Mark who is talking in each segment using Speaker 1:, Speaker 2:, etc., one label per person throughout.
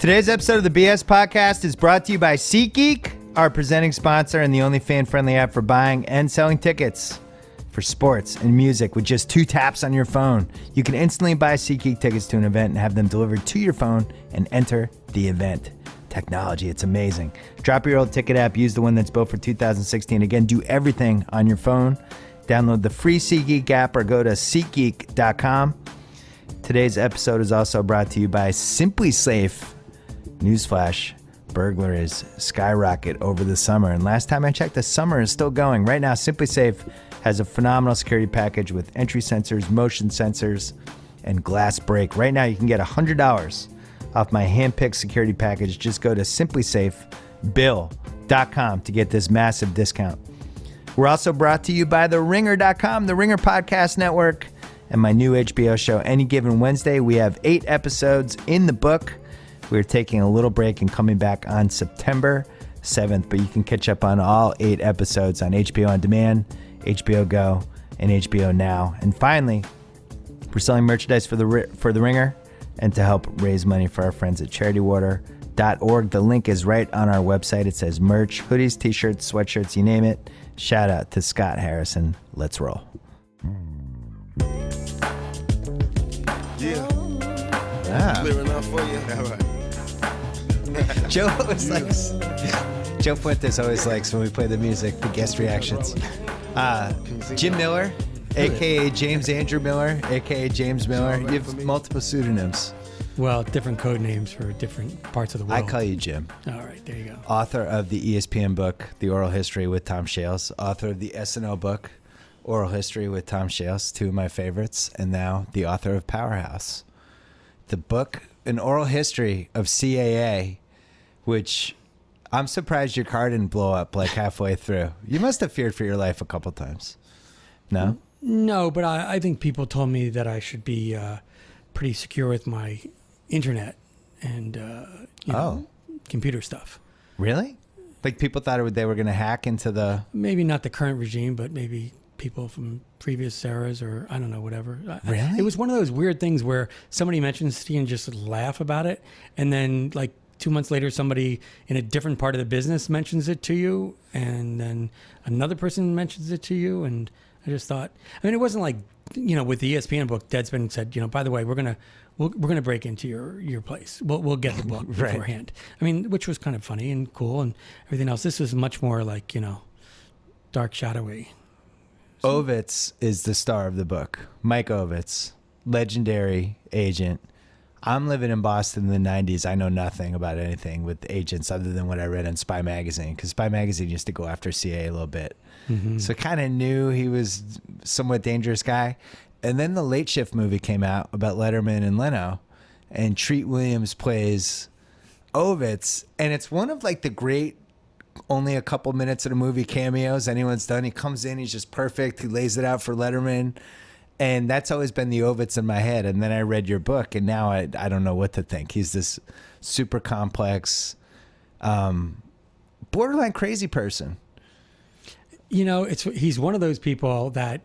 Speaker 1: Today's episode of the BS Podcast is brought to you by SeatGeek, our presenting sponsor and the only fan-friendly app for buying and selling tickets for sports and music with just 2 taps on your phone. You can instantly buy SeatGeek tickets to an event and have them delivered to your phone and enter the event. Technology, it's amazing. Drop your old ticket app, use the one that's built for 2016. Again, do everything on your phone. Download the free SeatGeek app or go to SeatGeek.com. Today's episode is also brought to you by Simply Safe. Newsflash, burglaries skyrocket over the summer. And last time I checked, the summer is still going. Right now, Simply Safe has a phenomenal security package with entry sensors, motion sensors, and glass break. Right now, you can get $100 off my handpicked security package. Just go to simplysafebill.com to get this massive discount. We're also brought to you by TheRinger.com, the Ringer Podcast Network, and my new HBO show, Any Given Wednesday. We have 8 episodes in the book. We're taking a little break and coming back on September 7th, but you can catch up on all 8 episodes on HBO On Demand, HBO Go, and HBO Now. And finally, we're selling merchandise for the Ringer and to help raise money for our friends at charitywater.org. The link is right on our website. It says merch, hoodies, t-shirts, sweatshirts, you name it. Shout out to Scott Harrison. Let's roll.
Speaker 2: Yeah.
Speaker 1: Ah.
Speaker 2: Clear enough for you? All right.
Speaker 1: Joe Fuentes always likes when we play the music, the guest reactions. Jim Miller, a.k.a. James Andrew Miller, a.k.a. James Miller. You have multiple pseudonyms.
Speaker 3: Well, different code names for different parts of the world.
Speaker 1: I call you Jim.
Speaker 3: All right, there you go.
Speaker 1: Author of the ESPN book, The Oral History with Tom Shales. Author of the SNL book, Oral History with Tom Shales, 2 of my favorites. And now the author of Powerhouse. The book, An Oral History of CAA, which I'm surprised your car didn't blow up like halfway through. You must have feared for your life a couple times. No?
Speaker 3: No, but I think people told me that I should be pretty secure with my internet and computer stuff.
Speaker 1: Really? Like people thought they were going to hack into the...
Speaker 3: Maybe not the current regime, but maybe people from previous eras or I don't know, whatever.
Speaker 1: Really?
Speaker 3: It was one of those weird things where somebody mentions to you and just laugh about it. And then like 2 months later, somebody in a different part of the business mentions it to you. And then another person mentions it to you. And I just thought, I mean, it wasn't like, with the ESPN book, Deadspin said, by the way, we're gonna break into your place. We'll get the book
Speaker 1: Right.
Speaker 3: beforehand. I mean, which was kind of funny and cool and everything else. This was much more like dark, shadowy.
Speaker 1: Ovitz is the star of the book. Mike Ovitz, legendary agent. I'm living in Boston in the 90s. I know nothing about anything with agents other than what I read in Spy Magazine, because Spy Magazine used to go after CIA a little bit. Mm-hmm. So kind of knew he was a somewhat dangerous guy. And then the Late Shift movie came out about Letterman and Leno, and Treat Williams plays Ovitz. And it's one of like the great, only a couple minutes of the movie cameos anyone's done. He comes in, he's just perfect. He lays it out for Letterman. And that's always been the Ovitz in my head. And then I read your book, and now I don't know what to think. He's this super complex, borderline crazy person.
Speaker 3: He's one of those people that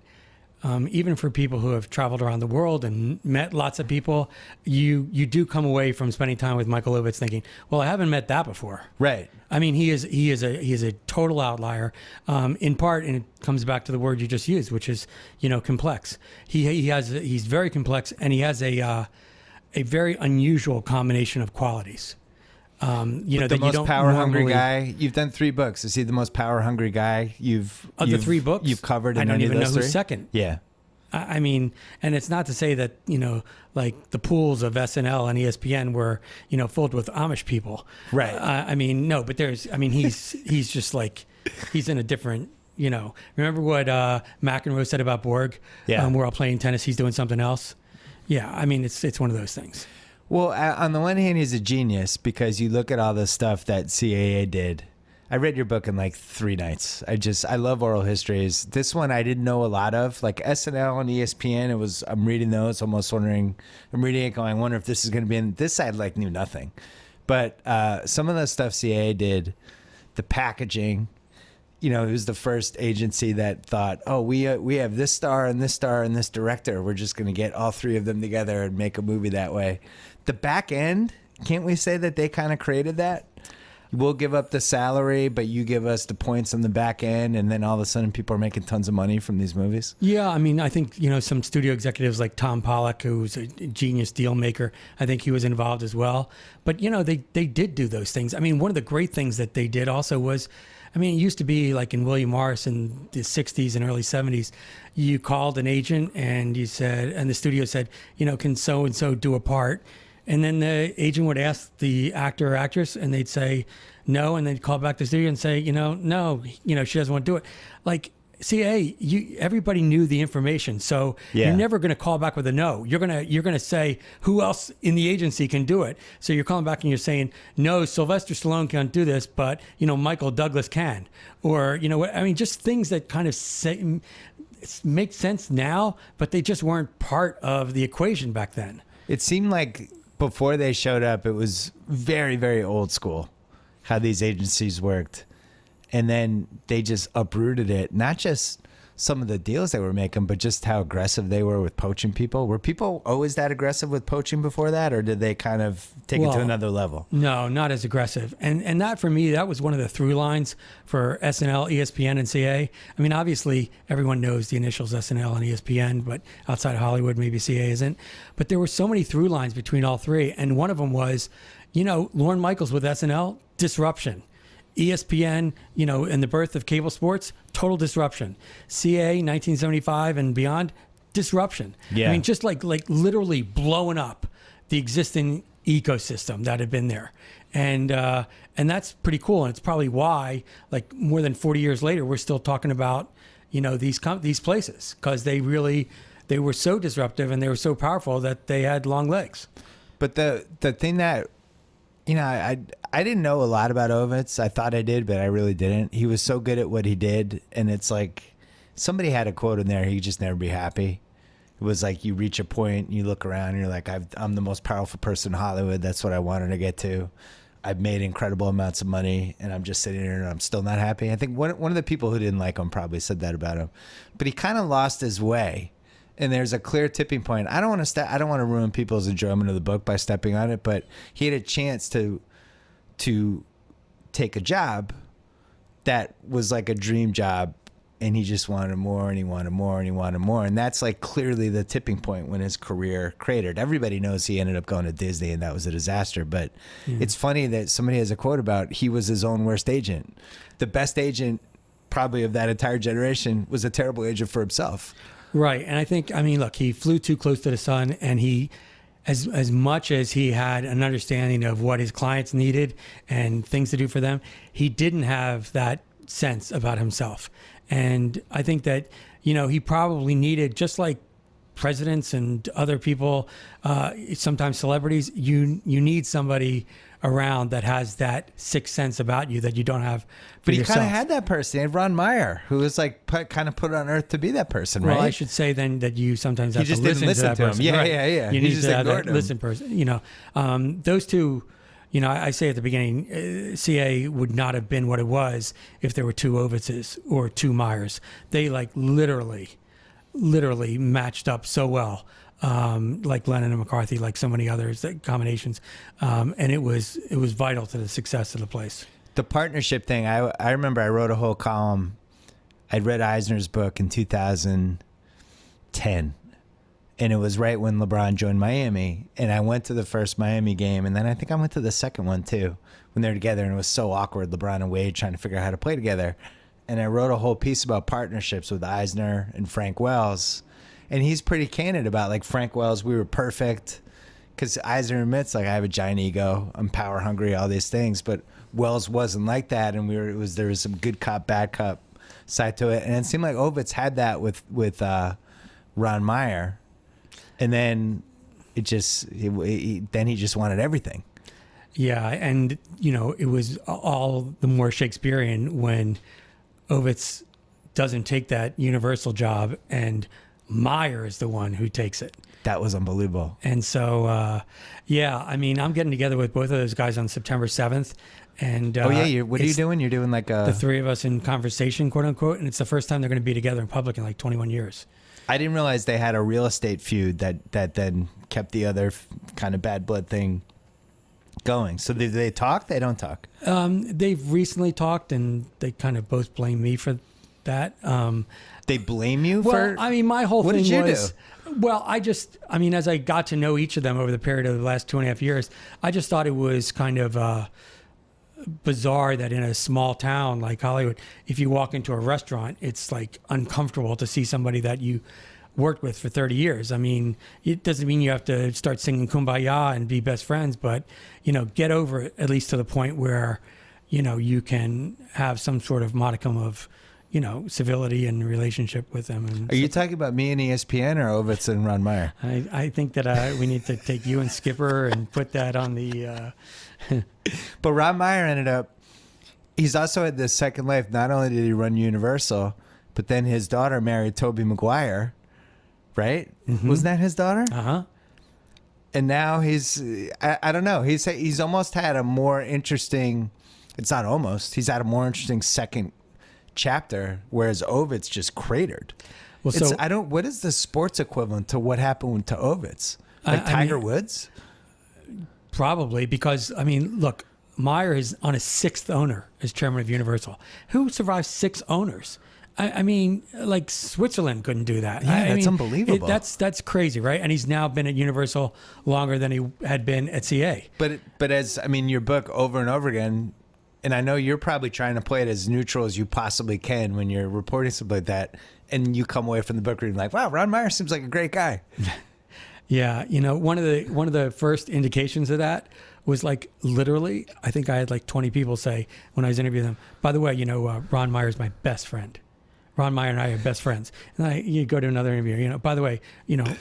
Speaker 3: even for people who have traveled around the world and met lots of people, you do come away from spending time with Michael Ovitz thinking, well, I haven't met that before. Right. I mean, he is a total outlier, in part, and it comes back to the word you just used, which is, complex. He's very complex, and he has a very unusual combination of qualities.
Speaker 1: The most power hungry guy. You've done 3 books. Is he the most power hungry guy you've
Speaker 3: the 3 books
Speaker 1: you've covered?
Speaker 3: I don't even know
Speaker 1: who's
Speaker 3: who's second.
Speaker 1: Yeah.
Speaker 3: I mean, and it's not to say that, like the pools of SNL and ESPN were, filled with Amish people.
Speaker 1: Right.
Speaker 3: I mean, no, but he's just like, he's in a different, remember what McEnroe said about Borg?
Speaker 1: Yeah.
Speaker 3: We're all playing tennis. He's doing something else. Yeah. I mean, it's one of those things.
Speaker 1: Well, on the one hand, he's a genius because you look at all the stuff that CAA did. I read your book in like 3 nights. I love oral histories. This one I didn't know a lot of, like SNL and ESPN. I'm reading those, almost wondering, I'm reading it going, I wonder if this is going to be in this side, like knew nothing. But some of the stuff CAA did, the packaging, it was the first agency that thought, oh, we have this star and this star and this director. We're just going to get all 3 of them together and make a movie that way. The back end can't we say that they kind of created that? We'll give up the salary, but you give us the points on the back end, and then all of a sudden people are making tons of money from these movies?
Speaker 3: Yeah, I mean, I think, some studio executives like Tom Pollock, who's a genius deal maker, I think he was involved as well. But, they did do those things. I mean, one of the great things that they did also was, it used to be like in William Morris in the 60s and early 70s, you called an agent and and the studio said, can so-and-so do a part? And then the agent would ask the actor or actress, and they'd say no, and they'd call back to the studio and say, no, she doesn't want to do it. Like CA, everybody knew the information, so you're never going to call back with a no. You're gonna say who else in the agency can do it. So you're calling back and you're saying no, Sylvester Stallone can't do this, but Michael Douglas can, or just things that kind of make sense now, but they just weren't part of the equation back then.
Speaker 1: It seemed like before they showed up, it was very, very old school how these agencies worked. And then they just uprooted it, not just some of the deals they were making, but just how aggressive they were with poaching people. Were people always that aggressive with poaching before that, or did they kind of take it to another level?
Speaker 3: No, not as aggressive. And that, for me, that was one of the through lines for SNL, ESPN, and CA. Obviously, everyone knows the initials SNL and ESPN, but outside of Hollywood, maybe CA isn't. But there were so many through lines between all three. And one of them was, Lorne Michaels with SNL, disruption. ESPN, and the birth of cable sports, total disruption. CA, 1975 and beyond, disruption.
Speaker 1: Yeah.
Speaker 3: Just like literally blowing up the existing ecosystem that had been there. And that's pretty cool. And it's probably why, more than 40 years later, we're still talking about, these places, because they were so disruptive and they were so powerful that they had long legs.
Speaker 1: But the thing that, I didn't know a lot about Ovitz. I thought I did, but I really didn't. He was so good at what he did. And it's like, somebody had a quote in there, he'd just never be happy. It was like, you reach a point, you look around, and you're like, I'm the most powerful person in Hollywood. That's what I wanted to get to. I've made incredible amounts of money, and I'm just sitting here and I'm still not happy. I think one of the people who didn't like him probably said that about him. But he kind of lost his way. And there's a clear tipping point. I don't want to ruin people's enjoyment of the book by stepping on it, but he had a chance to take a job that was like a dream job, and he just wanted more, and he wanted more, and he wanted more. And that's like clearly the tipping point when his career cratered. Everybody knows he ended up going to Disney, and that was a disaster. But it's funny that somebody has a quote about he was his own worst agent. The best agent probably of that entire generation was a terrible agent for himself.
Speaker 3: Right. And I think, look, he flew too close to the sun, and he, as much as he had an understanding of what his clients needed and things to do for them, he didn't have that sense about himself. And I think that, he probably needed, just like presidents and other people, sometimes celebrities, you need somebody around that has that sixth sense about you that you don't have for yourself.
Speaker 1: But he kind of had that person. He had Ron Meyer, who was like kind of put on earth to be that person, right?
Speaker 3: Well, I should say then that you sometimes have to listen to that person.
Speaker 1: Yeah,
Speaker 3: right.
Speaker 1: yeah.
Speaker 3: You need to have that listen person. Those two, I say at the beginning, CA would not have been what it was if there were two Ovitzes or two Meyers. They literally matched up so well. Like Lennon and McCarthy, like so many others, combinations, and it was vital to the success of the place.
Speaker 1: The partnership thing, I remember I wrote a whole column. I'd read Eisner's book in 2010, and it was right when LeBron joined Miami, and I went to the first Miami game, and then I think I went to the second one too, when they were together, and it was so awkward, LeBron and Wade trying to figure out how to play together. And I wrote a whole piece about partnerships with Eisner and Frank Wells. And he's pretty candid about, Frank Wells, we were perfect. Because Eisner admits, I have a giant ego, I'm power hungry, all these things. But Wells wasn't like that, and there was some good cop, bad cop side to it. And it seemed like Ovitz had that with Ron Meyer. And then he just wanted everything.
Speaker 3: Yeah, and, it was all the more Shakespearean when Ovitz doesn't take that universal job, and Meyer is the one who takes it.
Speaker 1: That was unbelievable.
Speaker 3: And so, I'm getting together with both of those guys on September 7th. And
Speaker 1: what are you doing? You're doing
Speaker 3: the three of us in conversation, quote unquote. And it's the first time they're going to be together in public in 21 years.
Speaker 1: I didn't realize they had a real estate feud that then kept the other kind of bad blood thing going. So do they talk? They don't talk.
Speaker 3: They've recently talked, and they kind of both blame me for that.
Speaker 1: They blame you
Speaker 3: well,
Speaker 1: for?
Speaker 3: I mean, my whole
Speaker 1: what
Speaker 3: thing
Speaker 1: did you
Speaker 3: was,
Speaker 1: do?
Speaker 3: well, I mean, as I got to know each of them over the period of the last 2.5 years, I just thought it was kind of bizarre that in a small town like Hollywood, if you walk into a restaurant, it's like uncomfortable to see somebody that you worked with for 30 years. I mean, it doesn't mean you have to start singing Kumbaya and be best friends, but, get over it at least to the point where, you can have some sort of modicum of, civility and relationship with them. And
Speaker 1: Are you talking about me and ESPN or Ovitz and Ron Meyer?
Speaker 3: I think that we need to take you and Skipper and put that on the...
Speaker 1: But Ron Meyer ended up, he's also had this second life. Not only did he run Universal, but then his daughter married Tobey Maguire, right? Mm-hmm. Wasn't that his daughter?
Speaker 3: Uh-huh.
Speaker 1: And now he's, I don't know, he's almost had a more interesting, it's not almost, he's had a more interesting second chapter, whereas Ovitz just cratered. Well, so what is the sports equivalent to what happened to Ovitz? Like Tiger Woods?
Speaker 3: Probably, because, I mean, look, Meyer is on his 6th owner as chairman of Universal. Who survives 6 owners? I mean, like Switzerland couldn't do that.
Speaker 1: Yeah, that's unbelievable.
Speaker 3: That's crazy, right? And he's now been at Universal longer than he had been at CA.
Speaker 1: But as, I mean, your book over and over again, and I know you're probably trying to play it as neutral as you possibly can when you're reporting something like that, and you come away from the book reading like, wow, Ron Meyer seems like a great guy.
Speaker 3: Yeah, one of the first indications of that was like literally, I think I had like 20 people say when I was interviewing them, by the way, Ron Meyer is my best friend. Ron Meyer and I are best friends. And you go to another interview, by the way,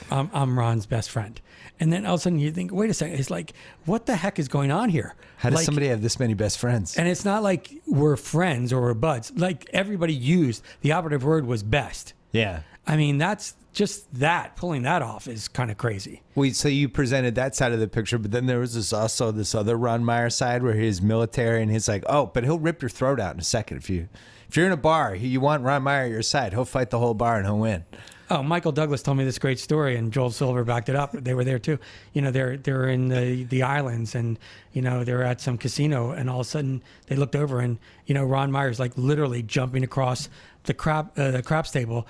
Speaker 3: I'm Ron's best friend. And then all of a sudden you think, wait a second, it's like, what the heck is going on here?
Speaker 1: How does somebody have this many best friends?
Speaker 3: And it's not like we're friends or we're buds. Like everybody used, the operative word was best.
Speaker 1: Yeah.
Speaker 3: I mean, that's just pulling that off is kind of crazy.
Speaker 1: Wait, so you presented that side of the picture, but then there was also this other Ron Meyer side where he's military and he's like, oh, but he'll rip your throat out in a second if you're in a bar, you want Ron Meyer at your side, he'll fight the whole bar and he'll win.
Speaker 3: Oh, Michael Douglas told me this great story, and Joel Silver backed it up. They were there too. They're in the islands, and they're at some casino, and all of a sudden they looked over, and Ron Meyer's like literally jumping across the craps table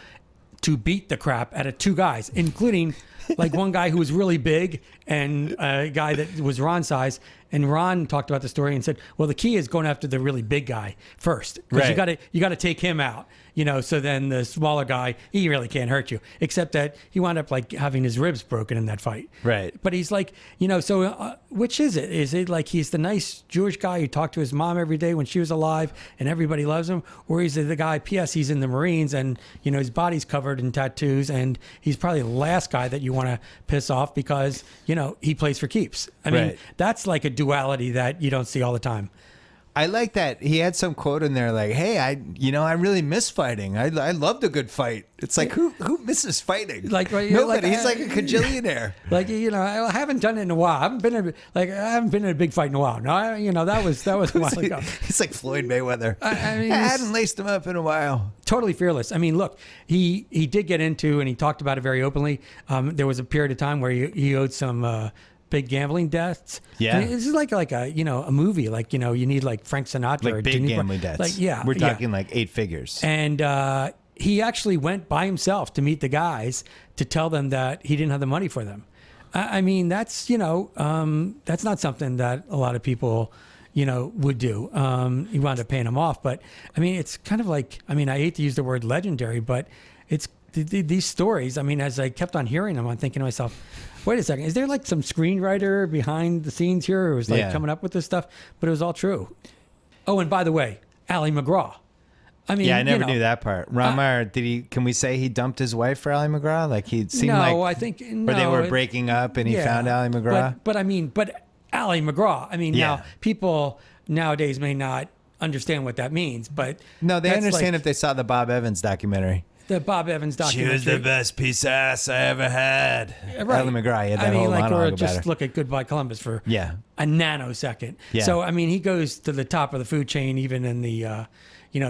Speaker 3: to beat the crap out of 2 guys, including like one guy who was really big and a guy that was Ron's size. And Ron talked about the story and said, well, the key is going after the really big guy first, because you got to take him out. So then the smaller guy, he really can't hurt you, except that he wound up like having his ribs broken in that fight.
Speaker 1: Right.
Speaker 3: But he's like, so which is it? Is it like he's the nice Jewish guy who talked to his mom every day when she was alive and everybody loves him? Or is it the guy, P.S., he's in the Marines and, his body's covered in tattoos and he's probably the last guy that you want to piss off because, he plays for keeps. I mean, that's like a duality that you don't see all the time.
Speaker 1: I like that. He had some quote in there like, hey, I really miss fighting. I loved a good fight. It's like, who misses fighting?
Speaker 3: Like,
Speaker 1: nobody. He's like a cajillionaire.
Speaker 3: Like, I haven't done it in a while. I haven't been in a big fight in a while. No, that was a while ago.
Speaker 1: He's like Floyd Mayweather.
Speaker 3: I mean,
Speaker 1: I hadn't laced him up in a while.
Speaker 3: Totally fearless. I mean, look, he did get into, and he talked about it very openly. There was a period of time where he owed some big gambling debts.
Speaker 1: Yeah.
Speaker 3: I mean, this is like a movie. Like, you need like Frank Sinatra.
Speaker 1: Like
Speaker 3: or
Speaker 1: big gambling debts.
Speaker 3: Like, yeah.
Speaker 1: We're talking like 8 figures.
Speaker 3: And he actually went by himself to meet the guys to tell them that he didn't have the money for them. I mean, that's not something that a lot of people, would do. He wound up paying them off. But I mean, it's kind of like, I hate to use the word legendary, but it's these stories. I mean, as I kept on hearing them, I'm thinking to myself, wait a second, is there like some screenwriter behind the scenes here who was like coming up with this stuff? But it was all true. Oh, and by the way, Ally McGraw. I mean,
Speaker 1: I never knew that part. Ron Meyer, can we say he dumped his wife for Ally McGraw? Like he seemed
Speaker 3: I think,
Speaker 1: or they were breaking up and he found Ally McGraw?
Speaker 3: But Ally McGraw, now people nowadays may not understand what that means, but
Speaker 1: no, they understand if they saw the Bob Evans documentary.
Speaker 3: The Bob Evans documentary.
Speaker 1: She was the best piece of ass I ever had. Right. Ally McGraw, he had that whole monologue about her.
Speaker 3: Look at Goodbye Columbus for a nanosecond. Yeah. So, he goes to the top of the food chain, even in the,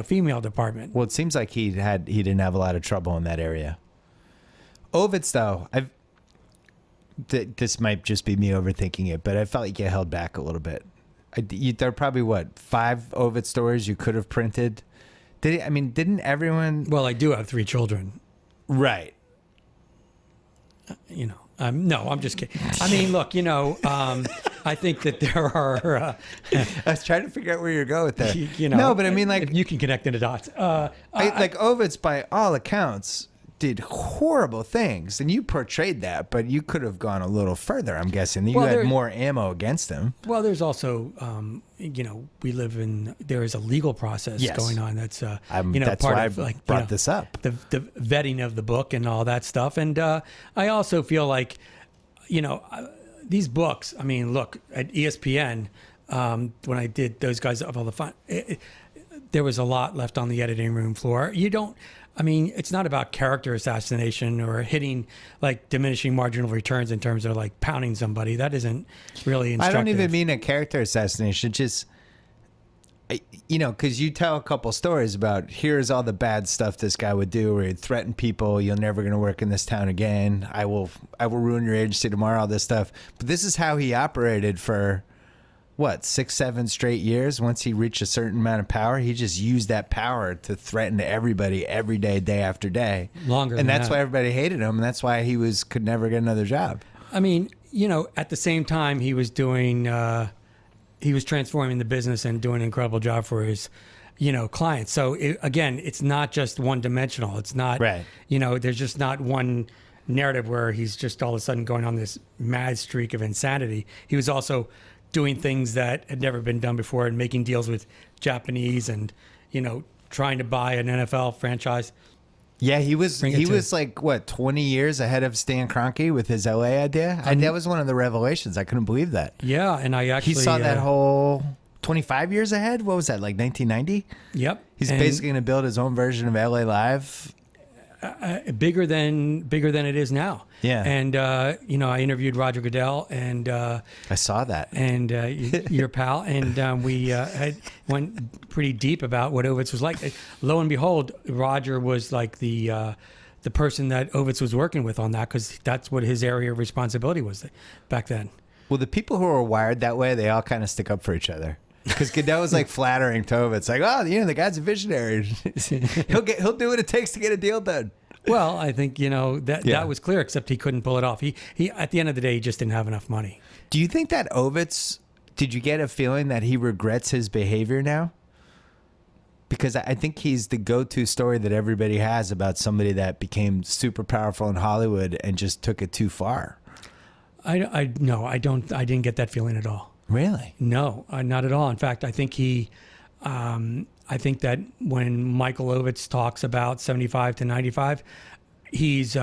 Speaker 3: female department.
Speaker 1: Well, it seems like he didn't have a lot of trouble in that area. Ovitz, though, this might just be me overthinking it, but I felt like you held back a little bit. There are probably 5 Ovid stories you could have printed. Didn't everyone?
Speaker 3: Well, I do have 3 children.
Speaker 1: Right.
Speaker 3: No, I'm just kidding. I mean, look, I think that there are.
Speaker 1: I was trying to figure out where you're going with that.
Speaker 3: No, but I mean, like, you can connect the dots.
Speaker 1: Ovid's, by all accounts, did horrible things, and you portrayed that, but you could have gone a little further. I'm guessing you had more ammo against him.
Speaker 3: Well, there's also, there is a legal process going on. That's
Speaker 1: that's
Speaker 3: part
Speaker 1: why
Speaker 3: of,
Speaker 1: I brought this up.
Speaker 3: The vetting of the book and all that stuff, and I also feel like, these books. I mean, look at ESPN. When I did those guys of all the fun, there was a lot left on the editing room floor. It's not about character assassination or hitting like diminishing marginal returns in terms of like pounding somebody. That isn't really instructive.
Speaker 1: I don't even mean a character assassination. Just, because you tell a couple stories about here's all the bad stuff this guy would do, where he'd threaten people. You're never going to work in this town again. I will ruin your agency tomorrow. All this stuff. But this is how he operated for 6, 7 straight years. Once he reached a certain amount of power, he just used that power to threaten everybody every day, day after day. And that's why everybody hated him, and that's why he could never get another job.
Speaker 3: I mean, at the same time, he was doing, he was transforming the business and doing an incredible job for his, clients. So again, it's not just one dimensional. It's not,
Speaker 1: right.
Speaker 3: There's just not one narrative where he's just all of a sudden going on this mad streak of insanity. He was also doing things that had never been done before and making deals with Japanese and, trying to buy an NFL franchise.
Speaker 1: Yeah, he was like 20 years ahead of Stan Kroenke with his LA idea. That was one of the revelations. I couldn't believe that.
Speaker 3: Yeah, and I actually
Speaker 1: he saw that whole 25 years ahead. What was that, like 1990?
Speaker 3: Yep.
Speaker 1: He's basically going to build his own version of LA Live.
Speaker 3: Bigger than it is now.
Speaker 1: Yeah.
Speaker 3: And I interviewed Roger Goodell, and I
Speaker 1: saw that, and
Speaker 3: your pal, and we went pretty deep about what Ovitz was like. Lo and behold, Roger was like the person that Ovitz was working with on that, because that's what his area of responsibility was back then. Well,
Speaker 1: the people who are wired that way, they all kind of stick up for each other. Because Goodell was like flattering Ovitz, like, the guy's a visionary. he'll do what it takes to get a deal done.
Speaker 3: Well, I think that was clear, except he couldn't pull it off. He at the end of the day, he just didn't have enough money.
Speaker 1: Do you think that Ovitz? Did you get a feeling that he regrets his behavior now? Because I think he's the go-to story that everybody has about somebody that became super powerful in Hollywood and just took it too far.
Speaker 3: No, I don't. I didn't get that feeling at all.
Speaker 1: Really?
Speaker 3: No, not at all. In fact, I think I think that when Michael Ovitz talks about 75 to 95, he's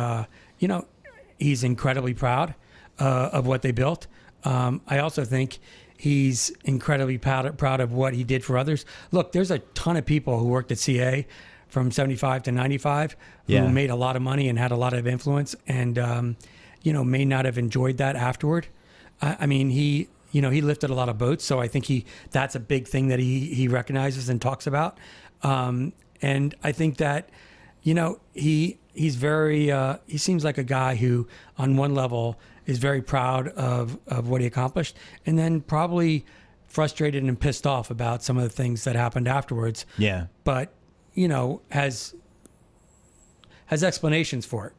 Speaker 3: incredibly proud of what they built. I also think he's incredibly proud of what he did for others. Look, there's a ton of people who worked at CA from 75 to 95 who made a lot of money and had a lot of influence, and may not have enjoyed that afterward. I mean, he lifted a lot of boats, so I think that's a big thing that he recognizes and talks about. And I think that, he's very, he seems like a guy who, on one level, is very proud of what he accomplished, and then probably frustrated and pissed off about some of the things that happened afterwards.
Speaker 1: Yeah.
Speaker 3: But, has explanations for it,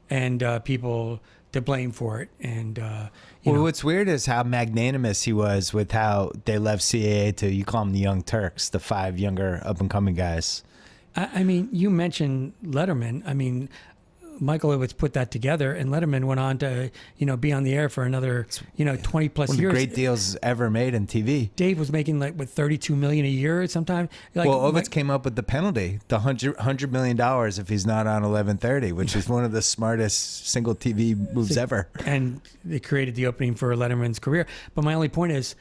Speaker 3: and people to blame for it. And
Speaker 1: what's weird is how magnanimous he was with how they left CAA to, you call them the Young Turks, the 5 younger up and coming guys.
Speaker 3: I mean, you mentioned Letterman. I mean, Michael Ovitz put that together, and Letterman went on to, be on the air for another, 20 plus years.
Speaker 1: One of the great deals ever made in TV.
Speaker 3: Dave was making like $32 million a year at some time.
Speaker 1: Ovitz came up with the penalty, the $100 million if he's not on 11:30, which is one of the smartest single TV moves ever.
Speaker 3: And they created the opening for Letterman's career. But my only point is,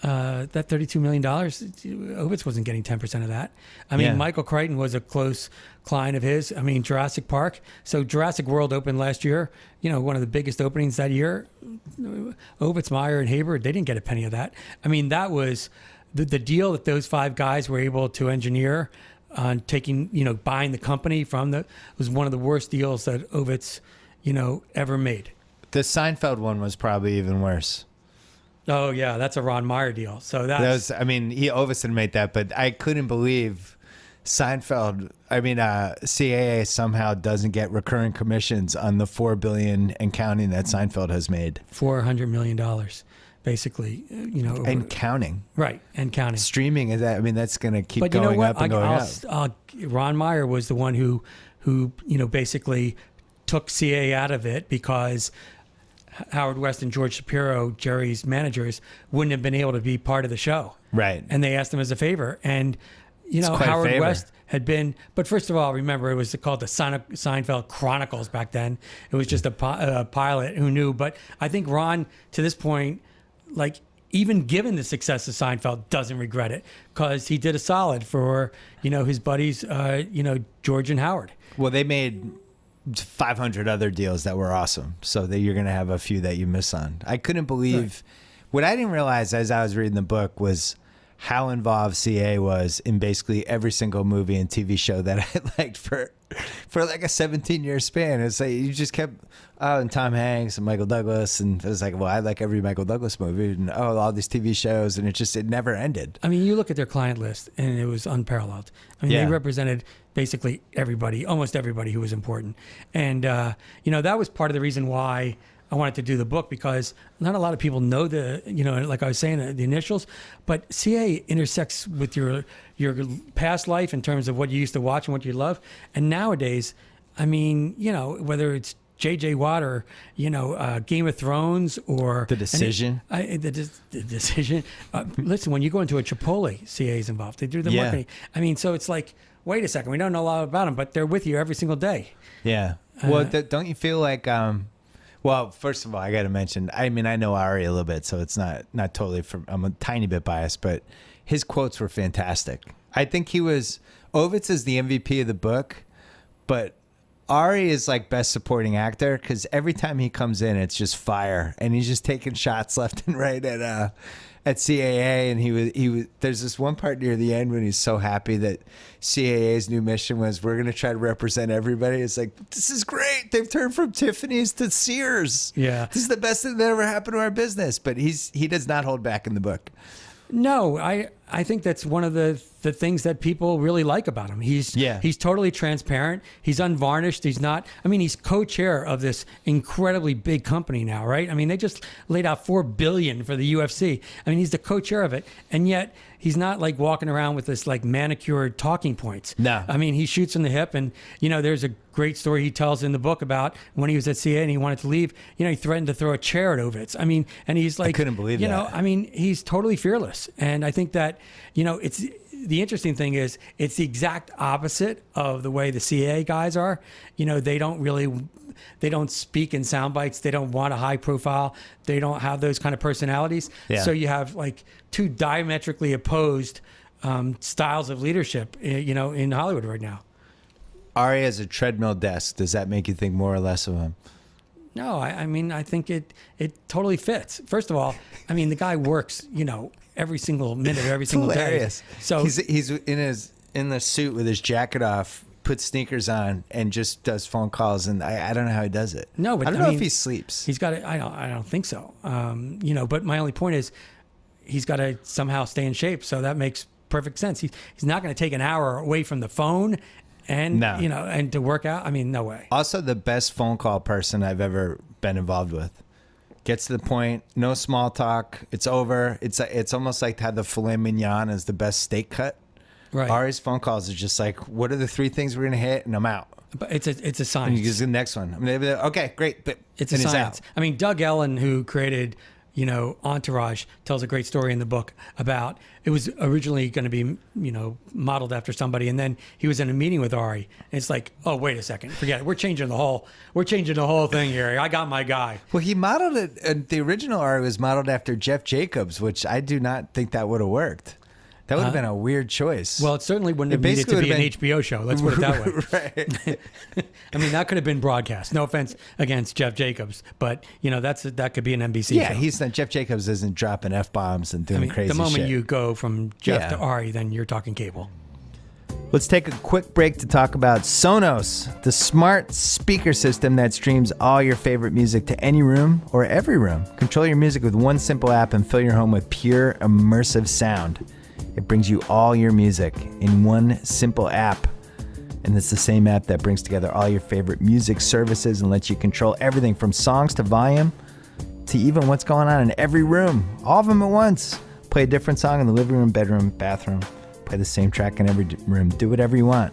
Speaker 3: that $32 million, Ovitz wasn't getting 10% of that. I mean, Michael Crichton was a close client of his. I mean, Jurassic Park. So Jurassic World opened last year, one of the biggest openings that year. Ovitz, Meyer, and Haber, they didn't get a penny of that. I mean, that was the deal that those 5 guys were able to engineer on taking, buying the company from was one of the worst deals that Ovitz, ever made.
Speaker 1: The Seinfeld one was probably even worse.
Speaker 3: Oh yeah, that's a Ron Meyer deal. So
Speaker 1: That was, I mean, he overestimated that, but I couldn't believe Seinfeld. I mean, CAA somehow doesn't get recurring commissions on the $4 billion and counting that Seinfeld has made.
Speaker 3: $400 million, basically.
Speaker 1: And counting.
Speaker 3: Right, and counting.
Speaker 1: Streaming is that. I mean, that's going to keep going up and going up.
Speaker 3: Ron Meyer was the one who basically took CAA out of it because Howard West and George Shapiro, Jerry's managers, wouldn't have been able to be part of the show.
Speaker 1: Right.
Speaker 3: And they asked him as a favor. And, Howard West had been, but first of all, remember, it was called the Seinfeld Chronicles back then. It was just a pilot, who knew. But I think Ron, to this point, like, even given the success of Seinfeld, doesn't regret it because he did a solid for, his buddies, George and Howard.
Speaker 1: Well, they made 500 other deals that were awesome. So that you're going to have a few that you miss on. I couldn't believe what I didn't realize as I was reading the book was how involved CA was in basically every single movie and TV show that I liked for like a 17-year span. It's like you just kept, and Tom Hanks and Michael Douglas. And it was like, well, I like every Michael Douglas movie and all these TV shows. And it never ended. I
Speaker 3: mean, you look at their client list and it was unparalleled. I mean, they represented basically everybody, almost everybody who was important. And, that was part of the reason why I wanted to do the book, because not a lot of people know like I was saying, the initials, but CA intersects with your past life in terms of what you used to watch and what you love. And nowadays, I mean, whether it's J.J. Watt or, Game of Thrones or
Speaker 1: The Decision.
Speaker 3: The Decision. Listen, when you go into a Chipotle, CA is involved. They do the marketing. I mean, so it's like, wait a second, we don't know a lot about them, but they're with you every single day.
Speaker 1: Yeah. Well, don't you feel like, well, first of all, I got to mention, I mean, I know Ari a little bit, so it's not totally I'm a tiny bit biased, but his quotes were fantastic. I think Ovitz is the MVP of the book, but Ari is like best supporting actor because every time he comes in, it's just fire, and he's just taking shots left and right at CAA, and he was. There's this one part near the end when he's so happy that CAA's new mission was, we're going to try to represent everybody. It's like, this is great. They've turned from Tiffany's to Sears.
Speaker 3: Yeah,
Speaker 1: this is the best thing that ever happened to our business. But he does not hold back in the book.
Speaker 3: No, I think that's one of the things that people really like about him. He's totally transparent. He's unvarnished. He's co-chair of this incredibly big company now, right? I mean, they just laid out $4 billion for the UFC. I mean, he's the co-chair of it, and yet he's not like walking around with this like manicured talking points.
Speaker 1: No,
Speaker 3: I mean, he shoots from the hip, and there's a great story he tells in the book about when he was at CA and he wanted to leave. He threatened to throw a chair at Ovitz. I mean, and he's like, I
Speaker 1: couldn't believe that.
Speaker 3: I mean, he's totally fearless, and I think that it's. The interesting thing is it's the exact opposite of the way the CA guys are. They don't speak in sound bites. They don't want a high profile. They don't have those kind of personalities.
Speaker 1: Yeah.
Speaker 3: So you have like two diametrically opposed styles of leadership, in Hollywood right now.
Speaker 1: Ari has a treadmill desk. Does that make you think more or less of him?
Speaker 3: No, I mean, I think it totally fits. First of all, I mean, the guy works, every single minute, every single
Speaker 1: hilarious.
Speaker 3: day. So
Speaker 1: he's in the suit with his jacket off, puts sneakers on, and just does phone calls. And I don't know how he does it.
Speaker 3: No, but
Speaker 1: I don't know if he sleeps.
Speaker 3: He's got it. I don't think so. But my only point is, he's got to somehow stay in shape. So that makes perfect sense. He's not going to take an hour away from the phone. And, and to work out, I mean, no way.
Speaker 1: Also, the best phone call person I've ever been involved with. Gets to the point, no small talk. It's over. It's almost like how the filet mignon is the best steak cut.
Speaker 3: Right.
Speaker 1: Ari's phone calls are just like, what are the 3 things we're going to hit? And I'm out.
Speaker 3: But it's a science.
Speaker 1: And you get the next one. I mean, okay, great. But
Speaker 3: it's a science. I mean, Doug Ellen, who created Entourage, tells a great story in the book about it was originally going to be, modeled after somebody. And then he was in a meeting with Ari. And it's like, oh, wait a second. Forget it. We're changing the whole thing here. I got my guy.
Speaker 1: Well, he modeled it. The original Ari was modeled after Jeff Jacobs, which I do not think that would have worked. That would have been a weird choice.
Speaker 3: Well, it certainly wouldn't have needed to be an HBO show. Let's put it that way.
Speaker 1: Right.
Speaker 3: I mean, that could have been broadcast. No offense against Jeff Jacobs, but that could be an NBC show.
Speaker 1: Yeah, Jeff Jacobs isn't dropping F-bombs and doing crazy shit.
Speaker 3: The moment you go from Jeff to Ari, then you're talking cable.
Speaker 1: Let's take a quick break to talk about Sonos, the smart speaker system that streams all your favorite music to any room or every room. Control your music with one simple app and fill your home with pure immersive sound. It brings you all your music in one simple app. And it's the same app that brings together all your favorite music services and lets you control everything from songs to volume to even what's going on in every room. All of them at once. Play a different song in the living room, bedroom, bathroom. Play the same track in every room. Do whatever you want.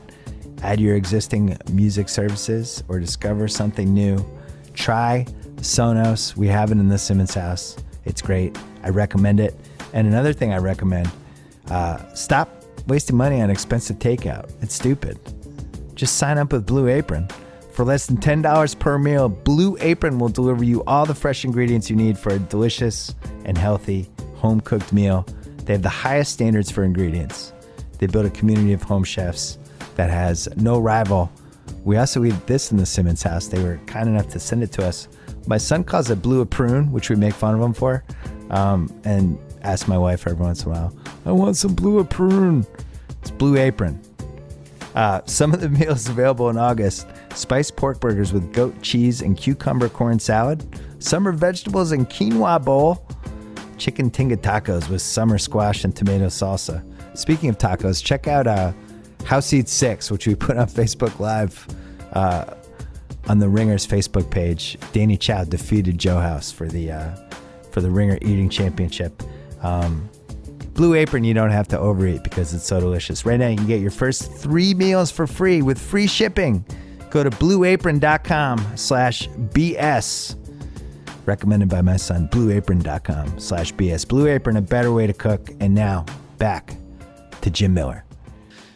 Speaker 1: Add your existing music services or discover something new. Try Sonos. We have it in the Simmons house. It's great. I recommend it. And another thing I recommend, stop wasting money on expensive takeout. It's stupid. Just sign up with Blue Apron. For less than $10 per meal, Blue Apron will deliver you all the fresh ingredients you need for a delicious and healthy home-cooked meal. They have the highest standards for ingredients. They built a community of home chefs that has no rival. We also eat this in the Simmons house. They were kind enough to send it to us. My son calls it Blue Apron, which we make fun of him for, and ask my wife every once in a while, I want some Blue Apron. It's Blue Apron. Some of the meals available in August: spiced pork burgers with goat cheese and cucumber corn salad, summer vegetables and quinoa bowl, chicken tinga tacos with summer squash and tomato salsa. Speaking of tacos, check out House Eats 6, which we put on Facebook Live on the Ringers Facebook page. Danny Chow defeated Joe House for the Ringer Eating Championship. Blue Apron, you don't have to overeat because it's so delicious. Right now, you can get your first 3 meals for free with free shipping. Go to blueapron.com/BS. Recommended by my son, blueapron.com/BS. Blue Apron, a better way to cook. And now, back to Jim Miller.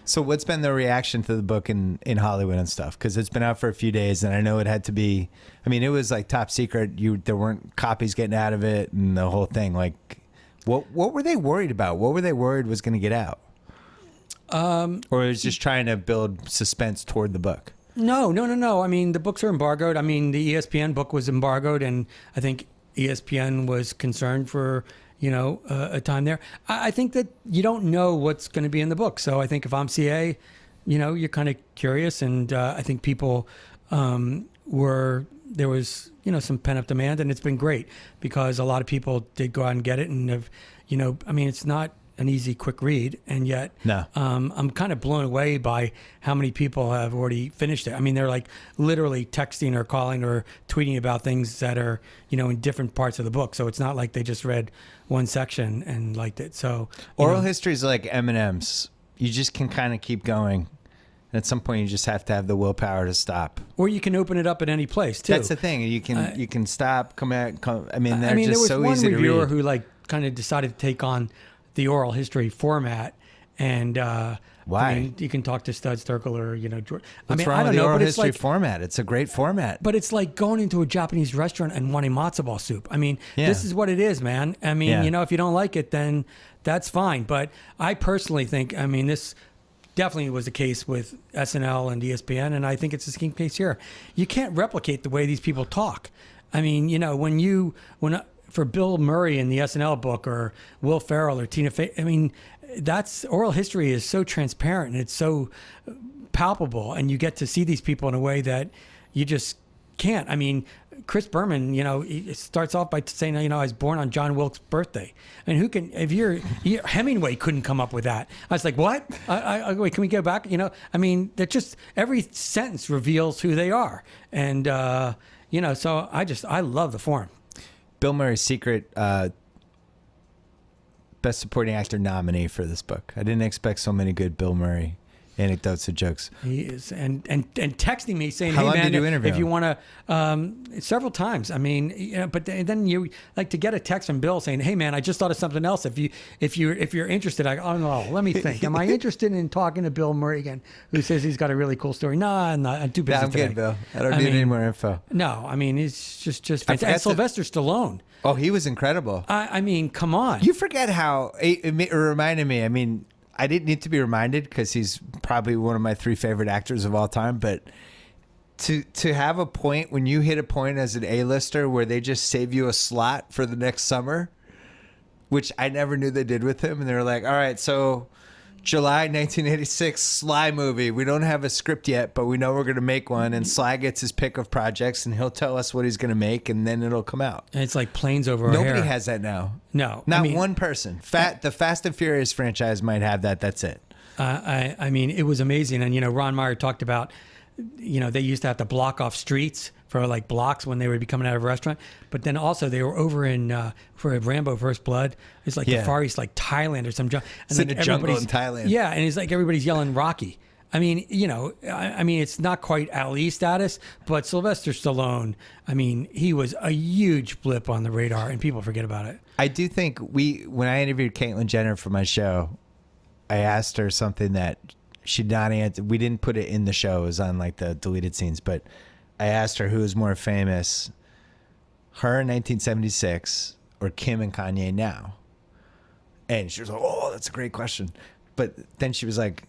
Speaker 1: So what's been the reaction to the book in Hollywood and stuff? Because it's been out for a few days, and I know it had to be, I mean, it was like top secret. There weren't copies getting out of it and the whole thing. Like, what were they worried about? What were they worried was going to get out? Or it was just trying to build suspense toward the book?
Speaker 3: No. I mean, the books are embargoed. I mean, the ESPN book was embargoed, and I think ESPN was concerned for, a time there. I think that you don't know what's going to be in the book. So I think if I'm CA, you're kind of curious. And I think people there was, some pent up demand, and it's been great because a lot of people did go out and get it. And have, I mean, it's not an easy, quick read. And yet I'm kind of blown away by how many people have already finished it. I mean, they're like literally texting or calling or tweeting about things that are, in different parts of the book. So it's not like they just read one section and liked it. So
Speaker 1: oral history is like M&Ms. You just can kind of keep going. And at some point, you just have to have the willpower to stop.
Speaker 3: Or you can open it up at any place too.
Speaker 1: That's the thing. You can stop, come out. I mean, they're
Speaker 3: there
Speaker 1: just
Speaker 3: was
Speaker 1: so
Speaker 3: one
Speaker 1: easy to read.
Speaker 3: reviewer who kind of decided to take on the oral history format, and
Speaker 1: why?
Speaker 3: I mean, you can talk to Studs Terkel or George.
Speaker 1: What's wrong with the oral history format? It's a great format.
Speaker 3: But it's like going into a Japanese restaurant and wanting matzo ball soup. I mean, this is what it is, man. I mean, if you don't like it, then that's fine. But I personally think, I mean, this definitely was the case with SNL and ESPN, and I think it's the same case here. You can't replicate the way these people talk. I mean, for Bill Murray in the SNL book, or Will Ferrell or Tina Fey, I mean, that's oral history is so transparent and it's so palpable, and you get to see these people in a way that you just can't. I mean, Chris Berman, he starts off by saying, I was born on John Wilkes' birthday. And who can, Hemingway couldn't come up with that. I was like, what? Wait, can we go back? I mean, that just every sentence reveals who they are. And, so I love the form.
Speaker 1: Bill Murray's Secret, Best Supporting Actor nominee for this book. I didn't expect so many good Bill Murray anecdotes and jokes.
Speaker 3: He is, and texting me saying,
Speaker 1: How
Speaker 3: "Hey
Speaker 1: long
Speaker 3: man,
Speaker 1: did you interview
Speaker 3: if you
Speaker 1: him?
Speaker 3: want to," several times. I mean, but then you like to get a text from Bill saying, "Hey man, I just thought of something else. If you're interested, don't know. Let me think. Am I interested in talking to Bill Murray again, who says he's got a really cool story? No, I'm too busy
Speaker 1: I'm
Speaker 3: today.
Speaker 1: good, Bill. I don't need any more info.
Speaker 3: No, I mean, it's just fantastic. And Sylvester Stallone.
Speaker 1: Oh, he was incredible.
Speaker 3: I mean, come on.
Speaker 1: You forget how it reminded me. I mean, I didn't need to be reminded because he's probably one of my 3 favorite actors of all time. But to have a point when you hit a point as an A-lister where they just save you a slot for the next summer, which I never knew they did with him, and they were like, "All right, so July 1986, Sly movie. We don't have a script yet, but we know we're going to make one. And Sly gets his pick of projects, and he'll tell us what he's going to make, and then it'll come out.
Speaker 3: And it's like planes over our
Speaker 1: Nobody
Speaker 3: hair.
Speaker 1: has that now.
Speaker 3: No.
Speaker 1: Not one person. The Fast and Furious franchise might have that. That's it.
Speaker 3: I mean, it was amazing. And, Ron Meyer talked about, they used to have to block off streets for like blocks when they would be coming out of a restaurant. But then also they were over in, for Rambo First Blood, it's like the Far East, like Thailand or some jungle.
Speaker 1: It's in the jungle in Thailand.
Speaker 3: Yeah, and it's like everybody's yelling Rocky. I mean, it's not quite Ali status, but Sylvester Stallone, I mean, he was a huge blip on the radar, and people forget about it.
Speaker 1: I do think when I interviewed Caitlyn Jenner for my show, I asked her something that she did not answer. We didn't put it in the show. It was on like the deleted scenes, but I asked her who was more famous, her in 1976 or Kim and Kanye now. And she was like, oh, that's a great question. But then she was like,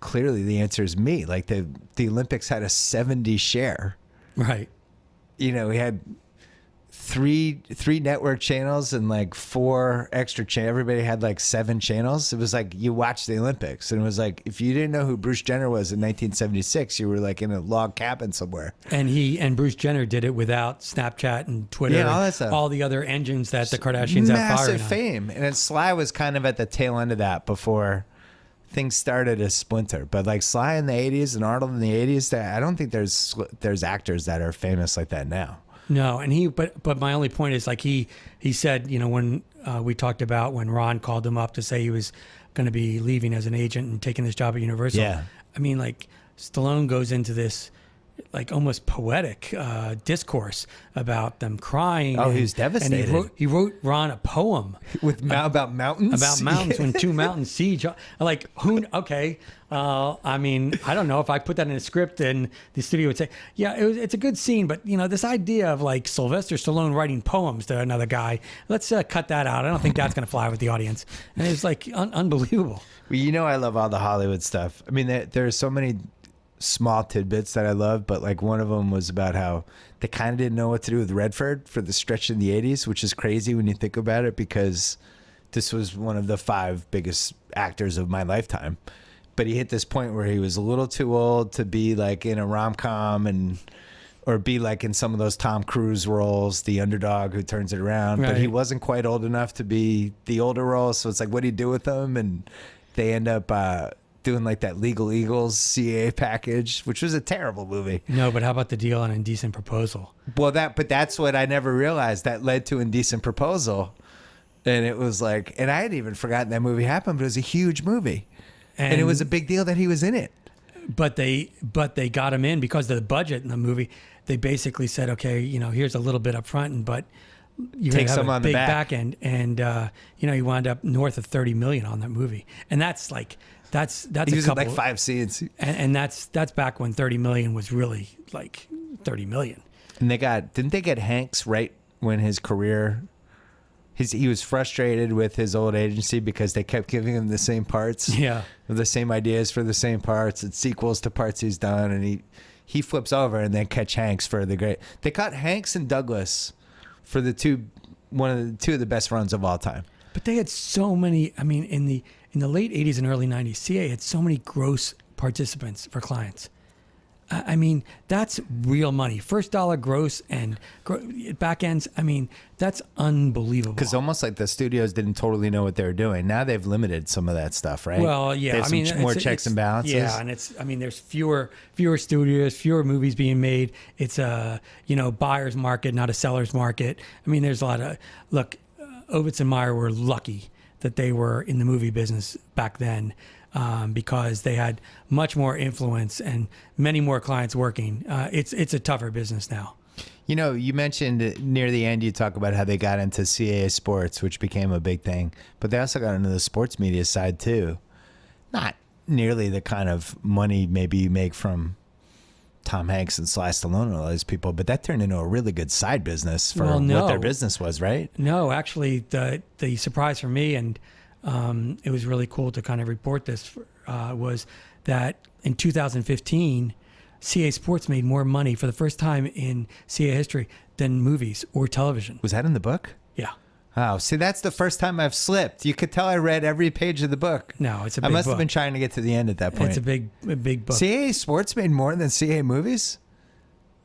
Speaker 1: clearly the answer is me. Like the Olympics had a 70 share.
Speaker 3: Right.
Speaker 1: We had three network channels and like 4 extra channels. Everybody had like 7 channels. It was like you watched the Olympics, and it was like if you didn't know who Bruce Jenner was in 1976, you were like in a log cabin somewhere.
Speaker 3: And Bruce Jenner did it without Snapchat and Twitter,
Speaker 1: all that stuff.
Speaker 3: All the other engines that the Kardashians have firing on.
Speaker 1: Massive fame, and then Sly was kind of at the tail end of that before things started to splinter. But like Sly in the 80s and Arnold in the 80s, I don't think there's actors that are famous like that now.
Speaker 3: No, and but my only point is like he said, when we talked about when Ron called him up to say he was going to be leaving as an agent and taking this job at Universal.
Speaker 1: Yeah.
Speaker 3: I mean, like Stallone goes into this like almost poetic discourse about them crying.
Speaker 1: Oh, he was devastated.
Speaker 3: And he wrote Ron a poem
Speaker 1: about mountains.
Speaker 3: About mountains when 2 mountains siege. Like who? Okay. I mean, I don't know if I put that in a script, and the studio would say, yeah, it's a good scene, but this idea of like Sylvester Stallone writing poems to another guy, let's cut that out. I don't think that's going to fly with the audience. And it's like unbelievable.
Speaker 1: Well, I love all the Hollywood stuff. I mean, there are so many small tidbits that I love, but like one of them was about how they kind of didn't know what to do with Redford for the stretch in the 80s, which is crazy when you think about it, because this was one of the 5 biggest actors of my lifetime. But he hit this point where he was a little too old to be like in a rom-com or be like in some of those Tom Cruise roles, the underdog who turns it around. Right. But he wasn't quite old enough to be the older role. So it's like, what do you do with them? And they end up doing like that Legal Eagles CA package, which was a terrible movie.
Speaker 3: No, but how about the deal on Indecent Proposal?
Speaker 1: Well, that's what I never realized. That led to Indecent Proposal. And it was like, and I had even forgotten that movie happened, but it was a huge movie. And it was a big deal that he was in it.
Speaker 3: But they got him in because of the budget in the movie. They basically said, okay, here's a little bit up front, but you
Speaker 1: take
Speaker 3: have
Speaker 1: some
Speaker 3: a
Speaker 1: on
Speaker 3: big
Speaker 1: the back
Speaker 3: end. And, he wound up north of 30 million on that movie. And that's like, that's
Speaker 1: he was in like 5 scenes.
Speaker 3: And that's back when 30 million was really like 30 million.
Speaker 1: And didn't they get Hanks right when his career... He was frustrated with his old agency because they kept giving him the same parts, the same ideas for the same parts, and sequels to parts he's done, and he flips over and then catch Hanks for the great. They caught Hanks and Douglas for the two of the best runs of all time.
Speaker 3: But they had so many. I mean, in the late '80s and early '90s, CA had so many gross participants for clients. I mean, that's real money. First dollar gross and back ends. I mean, that's unbelievable.
Speaker 1: Because almost like the studios didn't totally know what they were doing. Now they've limited some of that stuff, right?
Speaker 3: Well, yeah.
Speaker 1: I mean, more checks and balances.
Speaker 3: Yeah, and there's fewer studios, fewer movies being made. It's a buyer's market, not a seller's market. I mean, there's a lot of Ovitz and Meyer were lucky that they were in the movie business back then. Because they had much more influence and many more clients working. It's a tougher business now.
Speaker 1: You mentioned near the end, you talk about how they got into CAA sports, which became a big thing, but they also got into the sports media side too. Not nearly the kind of money maybe you make from Tom Hanks and Sly Stallone and all those people, but that turned into a really good side business for what their business was, right?
Speaker 3: No, actually, the surprise for me, and it was really cool to kind of report this, was that in 2015, CA Sports made more money for the first time in CA history than movies or television.
Speaker 1: Was that in the book?
Speaker 3: Yeah.
Speaker 1: Oh, see, that's the first time I've slipped. You could tell I read every page of the book.
Speaker 3: No, it's a big
Speaker 1: I must
Speaker 3: book.
Speaker 1: have been trying to get to the end at that point.
Speaker 3: It's a big book.
Speaker 1: CAA Sports made more than CAA movies?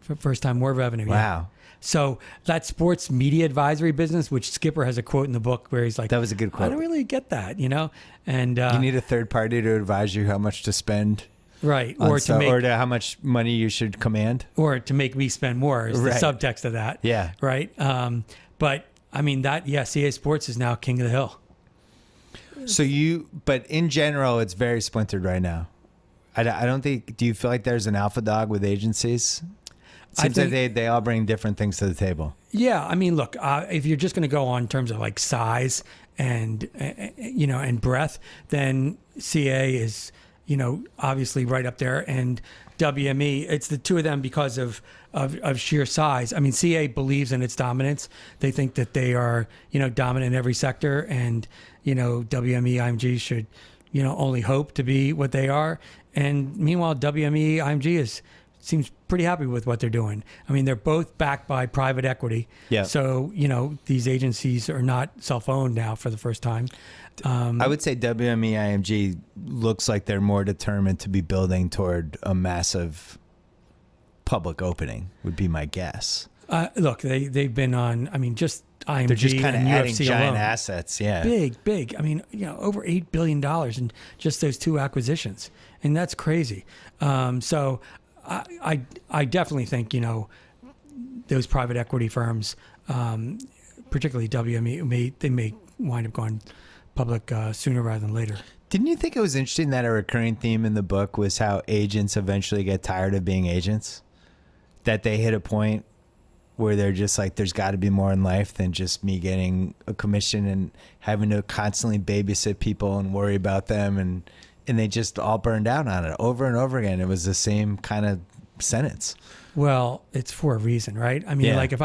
Speaker 3: For first time, more revenue.
Speaker 1: Wow.
Speaker 3: Yeah. So that sports media advisory business, which Skipper has a quote in the book where he's like,
Speaker 1: that was a good quote.
Speaker 3: I don't really get that, you know? And
Speaker 1: you need a third party to advise you how much to spend.
Speaker 3: Right.
Speaker 1: Or to how much money you should command.
Speaker 3: Or to make me spend more is
Speaker 1: right.
Speaker 3: the subtext of that.
Speaker 1: Yeah.
Speaker 3: Right. But I mean, CAA Sports is now king of the hill.
Speaker 1: So but in general, it's very splintered right now. I don't think, do you feel like there's an alpha dog with agencies? It seems like they all bring different things to the table.
Speaker 3: Yeah. I mean, look, if you're just going to go on terms of like size and, and breadth, then CA is, obviously right up there. And WME, it's the two of them because of sheer size. I mean, CA believes in its dominance. They think that they are, dominant in every sector, and, WME, IMG should, only hope to be what they are. And meanwhile, WME, IMG seems pretty happy with what they're doing. I mean, they're both backed by private equity.
Speaker 1: Yeah.
Speaker 3: So, these agencies are not self-owned now for the first time.
Speaker 1: I would say WME IMG looks like they're more determined to be building toward a massive public opening, would be my guess.
Speaker 3: Look, they've been on, I mean, just IMG,
Speaker 1: they're just kind of adding
Speaker 3: UFC
Speaker 1: giant
Speaker 3: alone.
Speaker 1: assets. Yeah.
Speaker 3: Big. I mean, over $8 billion in just those two acquisitions. And that's crazy. So I definitely think, those private equity firms, particularly WME, they may wind up going public sooner rather than later.
Speaker 1: Didn't you think it was interesting that a recurring theme in the book was how agents eventually get tired of being agents? That they hit a point where they're just like, there's got to be more in life than just me getting a commission and having to constantly babysit people and worry about them. And they just all burned out on it over and over again. It was the same kind of sentence.
Speaker 3: Well, it's for a reason, right? I mean,
Speaker 1: Yeah.
Speaker 3: like if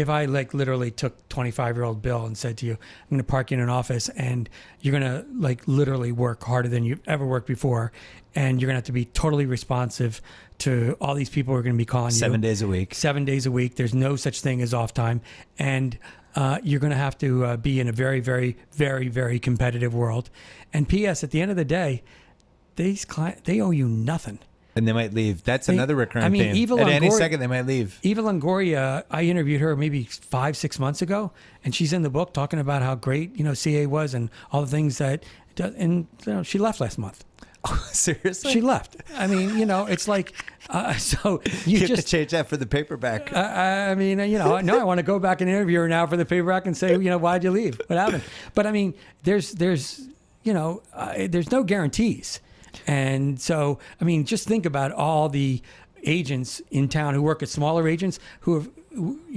Speaker 3: I like literally took 25-year-old Bill and said to you, I'm going to park you in an office and you're going to like literally work harder than you've ever worked before. And you're going to have to be totally responsive to all these people who are going to be calling you
Speaker 1: 7 days a week.
Speaker 3: 7 days a week. There's no such thing as off time. And you're going to have to be in a very, very, very, very competitive world. And P.S. at the end of the day, these clients, they owe you nothing.
Speaker 1: And they might leave. That's another recurring
Speaker 3: I mean,
Speaker 1: theme.
Speaker 3: Eva
Speaker 1: At any
Speaker 3: Longoria-
Speaker 1: second, they might leave.
Speaker 3: Eva Longoria, I interviewed her maybe 5-6 months ago, and she's in the book talking about how great, CA was and all the things that, and she left last month.
Speaker 1: Oh, seriously?
Speaker 3: She left. I mean, it's like, so you
Speaker 1: have
Speaker 3: just
Speaker 1: to change that for the paperback.
Speaker 3: I mean, no, I want to go back and interview her now for the paperback and say, why'd you leave? What happened? But I mean, there's no guarantees. And so, I mean, just think about all the agents in town who work at smaller agents who have,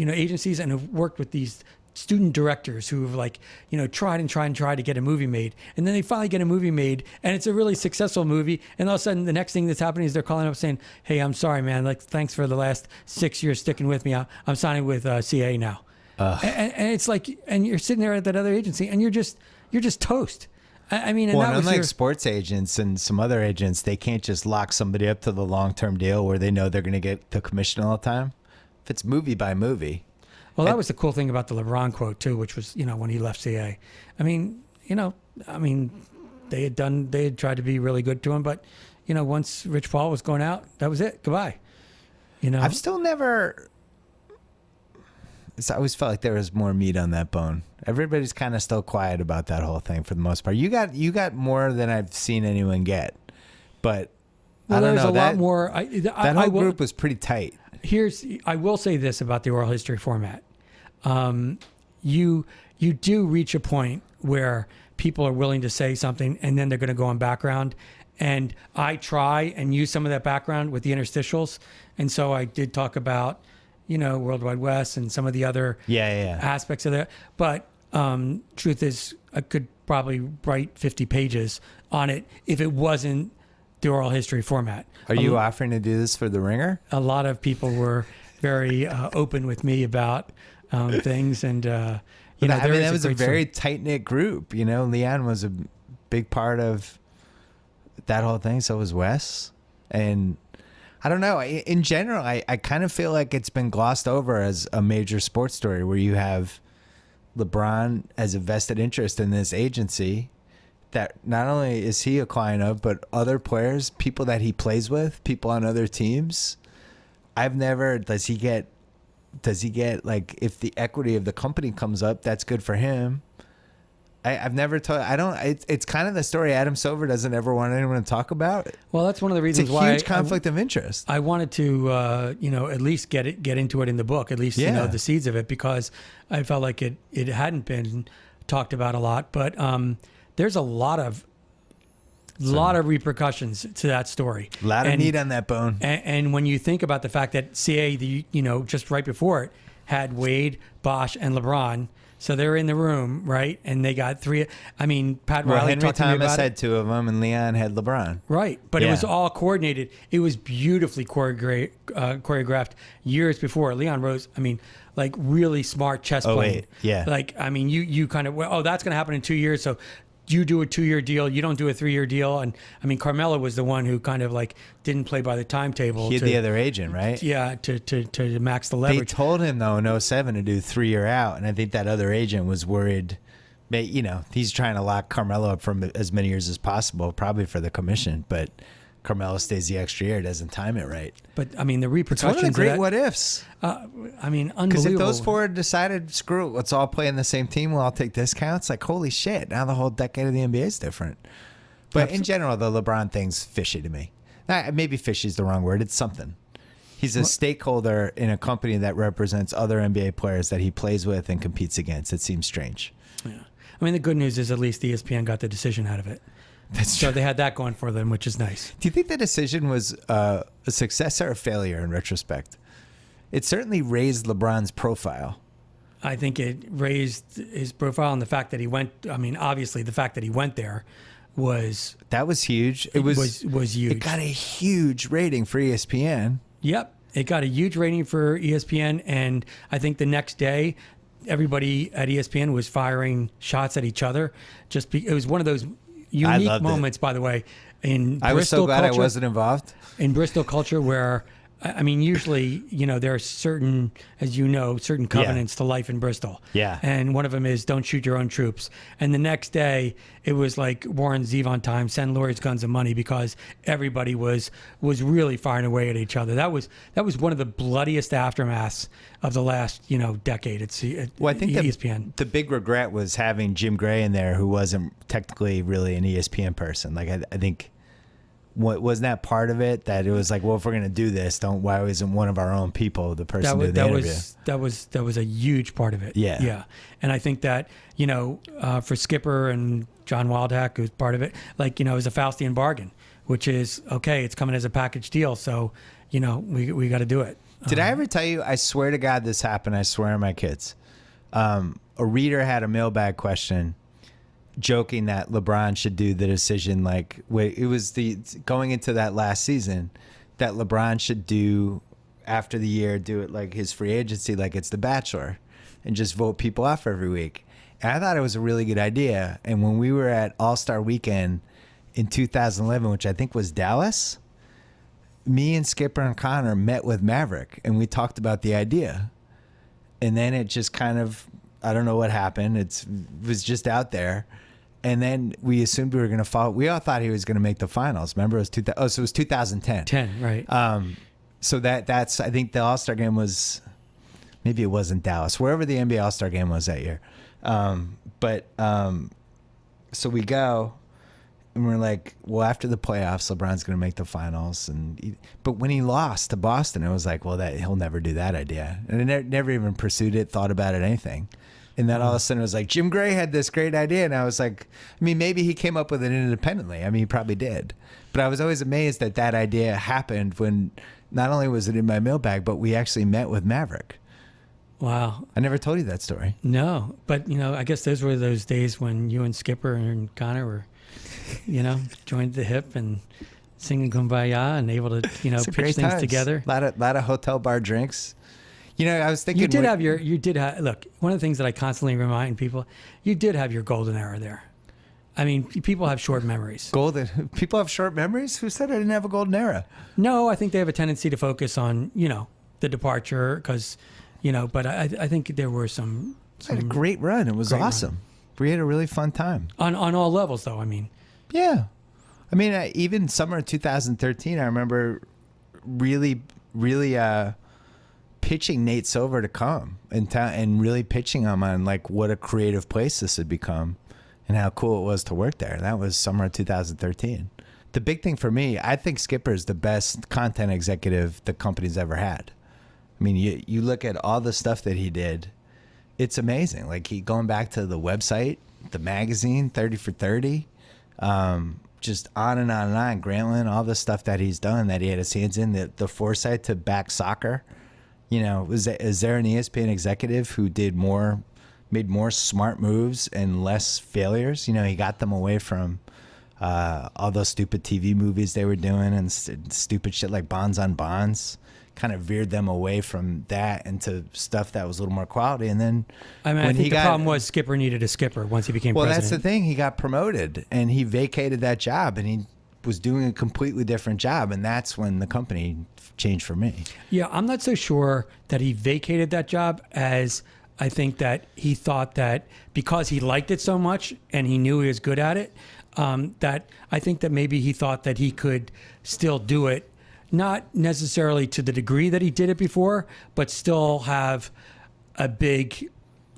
Speaker 3: agencies and have worked with these student directors who have tried to get a movie made. And then they finally get a movie made and it's a really successful movie. And all of a sudden the next thing that's happening is they're calling up saying, hey, I'm sorry, man. Like, thanks for the last 6 years sticking with me. I'm signing with CA now. And it's like, and you're sitting there at that other agency and you're just toast. I mean, and that was
Speaker 1: unlike sports agents and some other agents, they can't just lock somebody up to the long-term deal where they know they're going to get the commission all the time. If it's movie by movie.
Speaker 3: Well, that was the cool thing about the LeBron quote too, which was, when he left CA. I mean, they had tried to be really good to him, but, once Rich Paul was going out, that was it. Goodbye.
Speaker 1: I've still never. I always felt like there was more meat on that bone. Everybody's kind of still quiet about that whole thing for the most part. You got more than I've seen anyone get, but I don't know.
Speaker 3: There's a lot more.
Speaker 1: That whole group was pretty tight.
Speaker 3: I will say this about the oral history format. You do reach a point where people are willing to say something and then they're going to go on background. And I try and use some of that background with the interstitials. And so I did talk about, World Wide West and some of the other aspects of that. But truth is, I could probably write 50 pages on it if it wasn't the oral history format.
Speaker 1: Are you offering to do this for the Ringer?
Speaker 3: A lot of people were very open with me about things, and that
Speaker 1: was a very tight-knit group. Leanne was a big part of that whole thing. So was Wes, and I don't know. In general, I kind of feel like it's been glossed over as a major sports story where you have LeBron has a vested interest in this agency that not only is he a client of, but other players, people that he plays with, people on other teams. Does he get like, if the equity of the company comes up, that's good for him. I've never told. It's kind of the story Adam Silver doesn't ever want anyone to talk about.
Speaker 3: Well, that's one of the reasons
Speaker 1: why it's a huge conflict of interest.
Speaker 3: I wanted to, at least get into it in the book, at least the seeds of it, because I felt like it hadn't been talked about a lot. But there's a lot of repercussions to that story.
Speaker 1: A lot of meat on that bone.
Speaker 3: And when you think about the fact that CA, just right before it, had Wade, Bosh, and LeBron. So they're in the room, right? And they got three. I mean, Pat Riley
Speaker 1: Henry
Speaker 3: talked to me about
Speaker 1: Thomas had two of them, and Leon had LeBron.
Speaker 3: Right, but it was all coordinated. It was beautifully choreographed years before. Leon Rose, I mean, like really smart chess playing. Like, I mean, you kind of, that's going to happen in 2 years, so you do a 2-year deal, you don't do a 3-year deal. And I mean, Carmelo was the one who kind of like didn't play by the timetable.
Speaker 1: He had the other agent, right?
Speaker 3: Yeah, to max the leverage.
Speaker 1: They told him though in 2007 to do 3-year out, and I think that other agent was worried. He's trying to lock Carmelo up for as many years as possible, probably for the commission, but Carmelo stays the extra year, doesn't time it right.
Speaker 3: But I mean, the repercussions.
Speaker 1: It's one of the great what ifs.
Speaker 3: I mean, unbelievable.
Speaker 1: Because if those four decided, screw it, let's all play in the same team, we'll all take discounts. Like, holy shit! Now the whole decade of the NBA is different. But in general, the LeBron thing's fishy to me. Maybe fishy is the wrong word. It's something. He's a stakeholder in a company that represents other NBA players that he plays with and competes against. It seems strange.
Speaker 3: Yeah. I mean, the good news is at least ESPN got the decision out of it. So they had that going for them, which is nice.
Speaker 1: Do you think the decision was a success or a failure in retrospect? It certainly raised LeBron's profile.
Speaker 3: I think it raised his profile, and the fact that he went. I mean, obviously, the fact that he went there was
Speaker 1: huge. It was huge. It got a huge rating for ESPN.
Speaker 3: Yep, it got a huge rating for ESPN, and I think the next day, everybody at ESPN was firing shots at each other. It was one of those unique moments, by the way, in Bristol
Speaker 1: I was so glad
Speaker 3: culture,
Speaker 1: I wasn't involved.
Speaker 3: In Bristol culture, where, I mean, usually, there are certain covenants to life in Bristol.
Speaker 1: Yeah.
Speaker 3: And one of them is don't shoot your own troops. And the next day, it was like Warren Zevon time, send lawyers, guns, and money, because everybody was really firing away at each other. That was one of the bloodiest aftermaths of the last, decade at
Speaker 1: I think
Speaker 3: ESPN.
Speaker 1: The big regret was having Jim Gray in there, who wasn't technically really an ESPN person. Like, I think... wasn't that part of it, that it was like, well, if we're going to do this, why isn't one of our own people the person doing the interview?
Speaker 3: That was a huge part of it.
Speaker 1: Yeah.
Speaker 3: And I think that, for Skipper and John Wildhack, who's part of it, like, it was a Faustian bargain, which is, okay, it's coming as a package deal. So, we got to do it.
Speaker 1: Did I ever tell you, I swear to God this happened, I swear on my kids. A reader had a mailbag question joking that LeBron should do the decision, like, it was going into that last season, that LeBron should do after the year, do it like his free agency, like it's The Bachelor, and just vote people off every week. And I thought it was a really good idea. And when we were at All-Star Weekend in 2011, which I think was Dallas, me and Skipper and Connor met with Maverick, and we talked about the idea. And then it just kind of, I don't know what happened. It was just out there. And then we assumed we were going to follow. We all thought he was going to make the finals. Remember, it was so it was 2010.
Speaker 3: 10, right.
Speaker 1: So that's, I think the All-Star game was, maybe it wasn't Dallas, wherever the NBA All-Star game was that year. So we go, and we're like, well, after the playoffs, LeBron's going to make the finals. But when he lost to Boston, it was like, well, he'll never do that idea. And I never even pursued it, thought about it, anything. And then all of a sudden it was like, Jim Gray had this great idea. And I was like, I mean, maybe he came up with it independently. I mean, he probably did. But I was always amazed that idea happened when not only was it in my mailbag, but we actually met with Maverick.
Speaker 3: Wow.
Speaker 1: I never told you that story.
Speaker 3: No. But, I guess those were those days when you and Skipper and Connor were, joined the hip and singing Kumbaya and able to, pitch things together.
Speaker 1: A lot of hotel bar drinks. I was thinking...
Speaker 3: Look, one of the things that I constantly remind people, you did have your golden era there. I mean, people have short memories.
Speaker 1: People have short memories? Who said I didn't have a golden era?
Speaker 3: No, I think they have a tendency to focus on, the departure because, but I think there were some
Speaker 1: had a great run. It was awesome. We had a really fun time.
Speaker 3: On all levels, though, I mean.
Speaker 1: Yeah. I mean, even summer of 2013, I remember really pitching Nate Silver to come and really pitching him on like what a creative place this had become and how cool it was to work there. And that was summer of 2013. The big thing for me, I think Skipper is the best content executive the company's ever had. I mean, you look at all the stuff that he did, it's amazing. Like going back to the website, the magazine, 30 for 30, just on and on and on. Grantland, all the stuff that he's done that he had his hands in, the foresight to back soccer. You know, is there an ESPN executive who made more smart moves and less failures? You know, he got them away from all those stupid TV movies they were doing and stupid shit like Bonds on Bonds. Kind of veered them away from that into stuff that was a little more quality. And then
Speaker 3: I think the problem was Skipper needed a skipper once he became president.
Speaker 1: Well, that's the thing. He got promoted and he vacated that job and he was doing a completely different job. And that's when the company changed for me.
Speaker 3: Yeah, I'm not so sure that he vacated that job, as I think that he thought that because he liked it so much and he knew he was good at it, that I think that maybe he thought that he could still do it, not necessarily to the degree that he did it before, but still have a big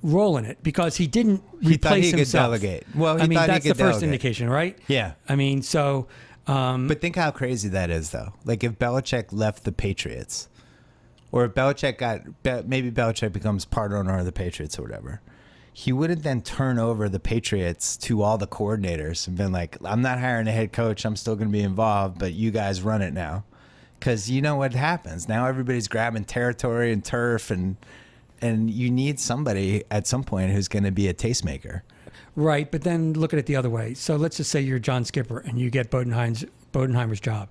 Speaker 3: role in it, because he didn't replace himself.
Speaker 1: Could delegate. Well,
Speaker 3: I mean, that's the first indication, right?
Speaker 1: Yeah.
Speaker 3: I mean, so...
Speaker 1: but think how crazy that is, though. Like if Belichick left the Patriots, or if maybe Belichick becomes part owner of the Patriots or whatever, he wouldn't then turn over the Patriots to all the coordinators and been like, I'm not hiring a head coach. I'm still going to be involved, but you guys run it now. Because you know what happens. Now everybody's grabbing territory and turf, and you need somebody at some point who's going to be a tastemaker.
Speaker 3: Right, but then look at it the other way. So let's just say you're John Skipper and you get Bodenheimer's job.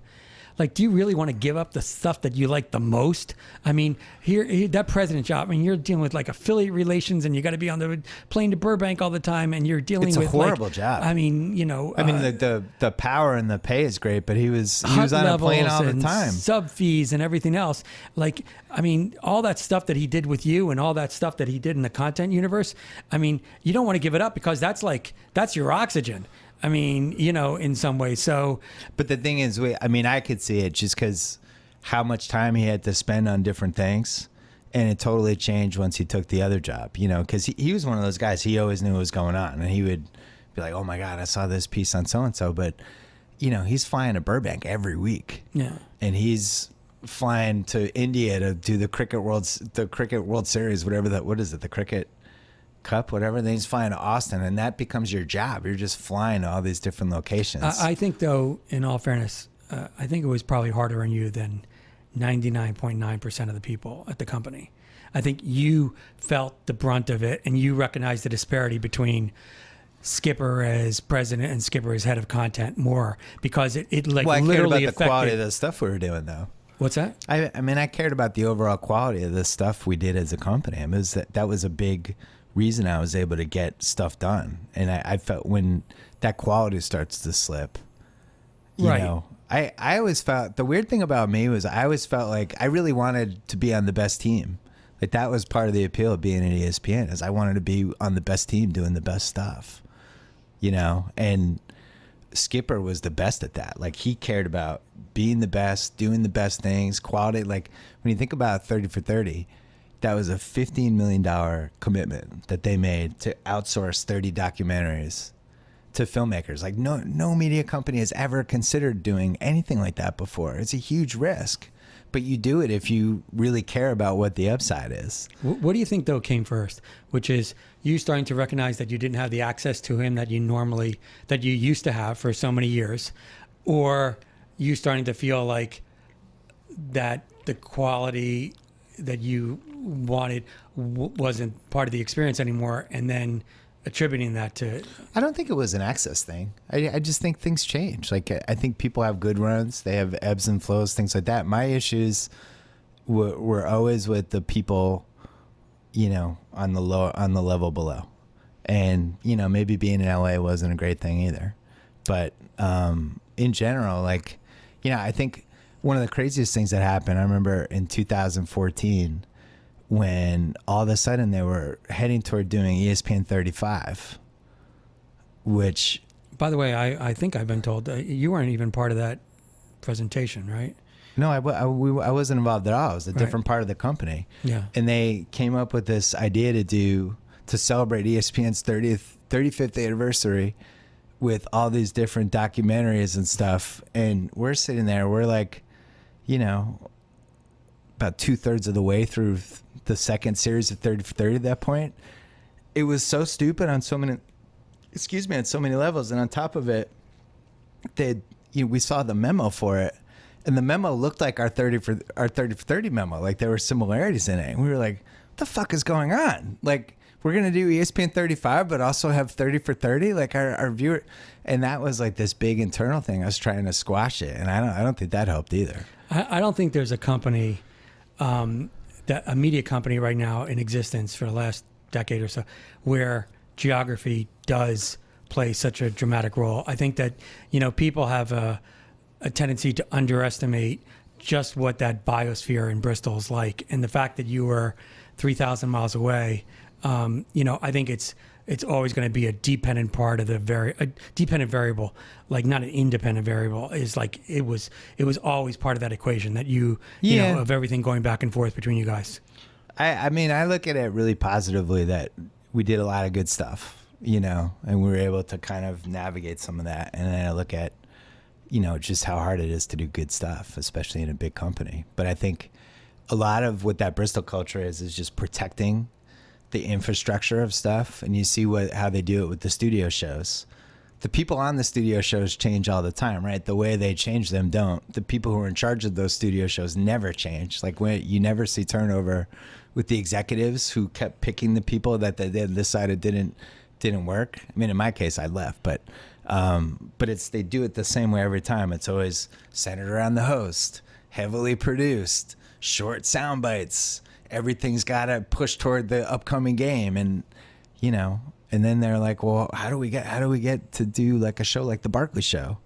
Speaker 3: Like, do you really want to give up the stuff that you like the most? I mean, here that president job, I mean, you're dealing with like affiliate relations, and you got to be on the plane to Burbank all the time, and you're dealing with
Speaker 1: a horrible job.
Speaker 3: I mean, you know,
Speaker 1: I mean, the power and the pay is great, but he was on a plane all the time.
Speaker 3: Sub fees and everything else. Like, I mean, all that stuff that he did with you, and all that stuff that he did in the content universe. I mean, you don't want to give it up, because that's your oxygen. I mean, you know, in some ways. So,
Speaker 1: but the thing is, I could see it just because how much time he had to spend on different things, and it totally changed once he took the other job. You know, because he was one of those guys. He always knew what was going on, and he would be like, "Oh my God, I saw this piece on so and so." But you know, he's flying to Burbank every week.
Speaker 3: Yeah,
Speaker 1: and he's flying to India to do the Cricket World Series, what is it, the Cricket Cup, whatever. Then he's flying to Austin, and that becomes your job. You're just flying to all these different locations.
Speaker 3: I think, though, in all fairness, I think it was probably harder on you than 99.9% of the people at the company. I think you felt the brunt of it, and you recognized the disparity between Skipper as president and Skipper as head of content more, because it literally
Speaker 1: affected. I cared about the
Speaker 3: affected
Speaker 1: quality of the stuff we were doing, though.
Speaker 3: What's that?
Speaker 1: I mean, I cared about the overall quality of the stuff we did as a company. I mean, that was a big reason I was able to get stuff done. And I felt when that quality starts to slip, you know, I always felt, the weird thing about me was I always felt like I really wanted to be on the best team. Like that was part of the appeal of being at ESPN, is I wanted to be on the best team doing the best stuff, you know, and Skipper was the best at that. Like he cared about being the best, doing the best things, quality. Like when you think about 30 for 30, that was a $15 million commitment that they made to outsource 30 documentaries to filmmakers. Like no media company has ever considered doing anything like that before. It's a huge risk, but you do it if you really care about what the upside is.
Speaker 3: What do you think, though, came first? Which is you starting to recognize that you didn't have the access to him that you used to have for so many years, or you starting to feel like that the quality that you wanted wasn't part of the experience anymore, and then attributing that to...
Speaker 1: I don't think it was an access thing. I just think things change. Like I think people have good runs, they have ebbs and flows, things like that. My issues were always with the people, you know, on the level below, and you know, maybe being in LA wasn't a great thing either. But in general, like, you know, I think one of the craziest things that happened, I remember in 2014, when all of a sudden they were heading toward doing ESPN 35, which...
Speaker 3: By the way, I think I've been told that you weren't even part of that presentation, right?
Speaker 1: No, I wasn't involved at all. It was a different part of the company.
Speaker 3: Yeah.
Speaker 1: And they came up with this idea to celebrate ESPN's 35th anniversary with all these different documentaries and stuff. And we're sitting there, we're like, you know, about 2/3 of the way through the second series of 30 for 30 at that point. It was so stupid on so many, on so many levels. And on top of it, we saw the memo for it. And the memo looked like our 30 for 30 memo. Like there were similarities in it. And we were like, what the fuck is going on? Like, we're going to do ESPN 35, but also have 30 for 30? Like our viewer. And that was like this big internal thing. I was trying to squash it. And I don't think that helped either.
Speaker 3: I don't think there's a company, a media company right now in existence for the last decade or so, where geography does play such a dramatic role. I think that, you know, people have a tendency to underestimate just what that biosphere in Bristol is like. And the fact that you were 3,000 miles away, you know, I think it's always going to be a dependent part of a dependent variable, like not an independent variable. Is like it was always part of that equation that you know, of everything going back and forth between you guys.
Speaker 1: I mean, I look at it really positively that we did a lot of good stuff, you know, and we were able to kind of navigate some of that. And then I look at, you know, just how hard it is to do good stuff, especially in a big company. But I think a lot of what that Bristol culture is just protecting the infrastructure of stuff. And you see how they do it with the studio shows. The people on the studio shows change all the time, right? The way they change them don't. The people who are in charge of those studio shows never change. Like you never see turnover with the executives who kept picking the people that they decided didn't work. I mean, in my case, I left, but they do it the same way every time. It's always centered around the host, heavily produced, short sound bites. Everything's got to push toward the upcoming game, and you know. And then they're like, well, how do we get to do like a show like the Barkley Show?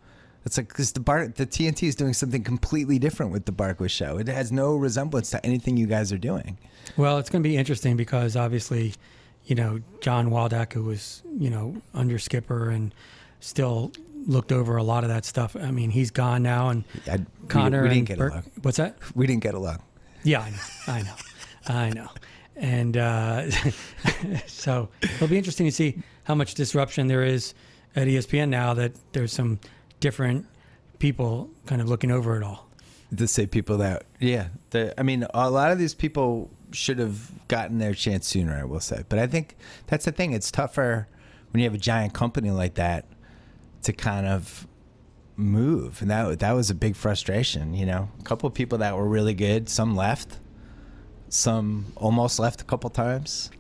Speaker 1: It's like because the TNT is doing something completely different with the Barkley Show. It has no resemblance to anything you guys are doing.
Speaker 3: Well, it's going to be interesting because obviously, you know, John Waldeck, who was, you know, under Skipper and still looked over a lot of that stuff. I mean, he's gone now, and Connor.
Speaker 1: We didn't get along.
Speaker 3: What's that?
Speaker 1: We didn't get along.
Speaker 3: Yeah, I know. And so it'll be interesting to see how much disruption there is at ESPN now that there's some different people kind of looking over it all.
Speaker 1: To say people that, I mean, a lot of these people should have gotten their chance sooner, I will say. But I think that's the thing. It's tougher when you have a giant company like that to kind of move. And that was a big frustration, you know. A couple of people that were really good, some left. Some almost left a couple times.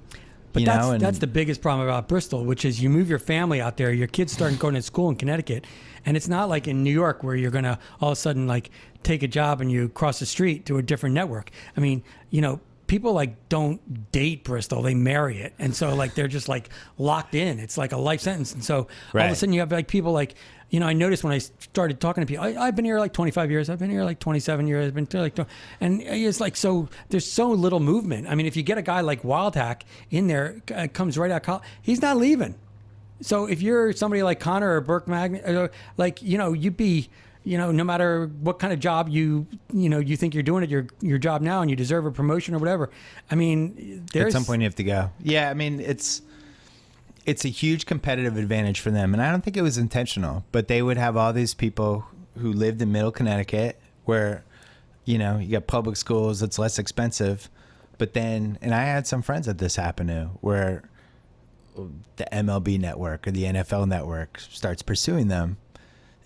Speaker 3: But that's the biggest problem about Bristol, which is you move your family out there, your kids start going to school in Connecticut, and it's not like in New York where you're going to all of a sudden like take a job and you cross the street to a different network. I mean, you know, people like don't date Bristol, they marry it. And so like they're just like locked in. It's like a life sentence. And so all of a sudden you have like people like, you know, I noticed when I started talking to people, I've been here like 25 years. I've been here like 27 years. I've been here like, and it's like, so there's so little movement. I mean, if you get a guy like Wildhack in there, comes right out of college, he's not leaving. So if you're somebody like Connor or Burke Magnet, like, you know, you'd be, you know, no matter what kind of job you think you're doing at your job now and you deserve a promotion or whatever. I mean,
Speaker 1: at some point you have to go. Yeah. I mean, it's a huge competitive advantage for them. And I don't think it was intentional, but they would have all these people who lived in middle Connecticut where, you know, you got public schools, it's less expensive. But then, and I had some friends that this happened to where the MLB network or the NFL network starts pursuing them.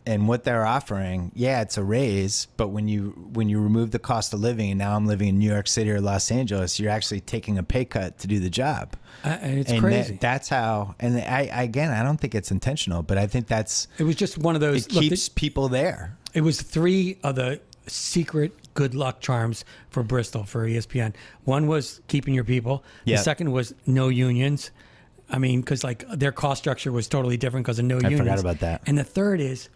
Speaker 1: And what they're offering, it's a raise, but when you remove the cost of living, and now I'm living in New York City or Los Angeles, you're actually taking a pay cut to do the job.
Speaker 3: It's crazy.
Speaker 1: That's how. And I don't think it's intentional, but I think it
Speaker 3: was just one of those.
Speaker 1: It keeps people there.
Speaker 3: It was 3 of the secret good luck charms for Bristol for ESPN. One was keeping your people. The second was no unions. I mean, because like their cost structure was totally different because of no unions.
Speaker 1: I forgot about that.
Speaker 3: And the third is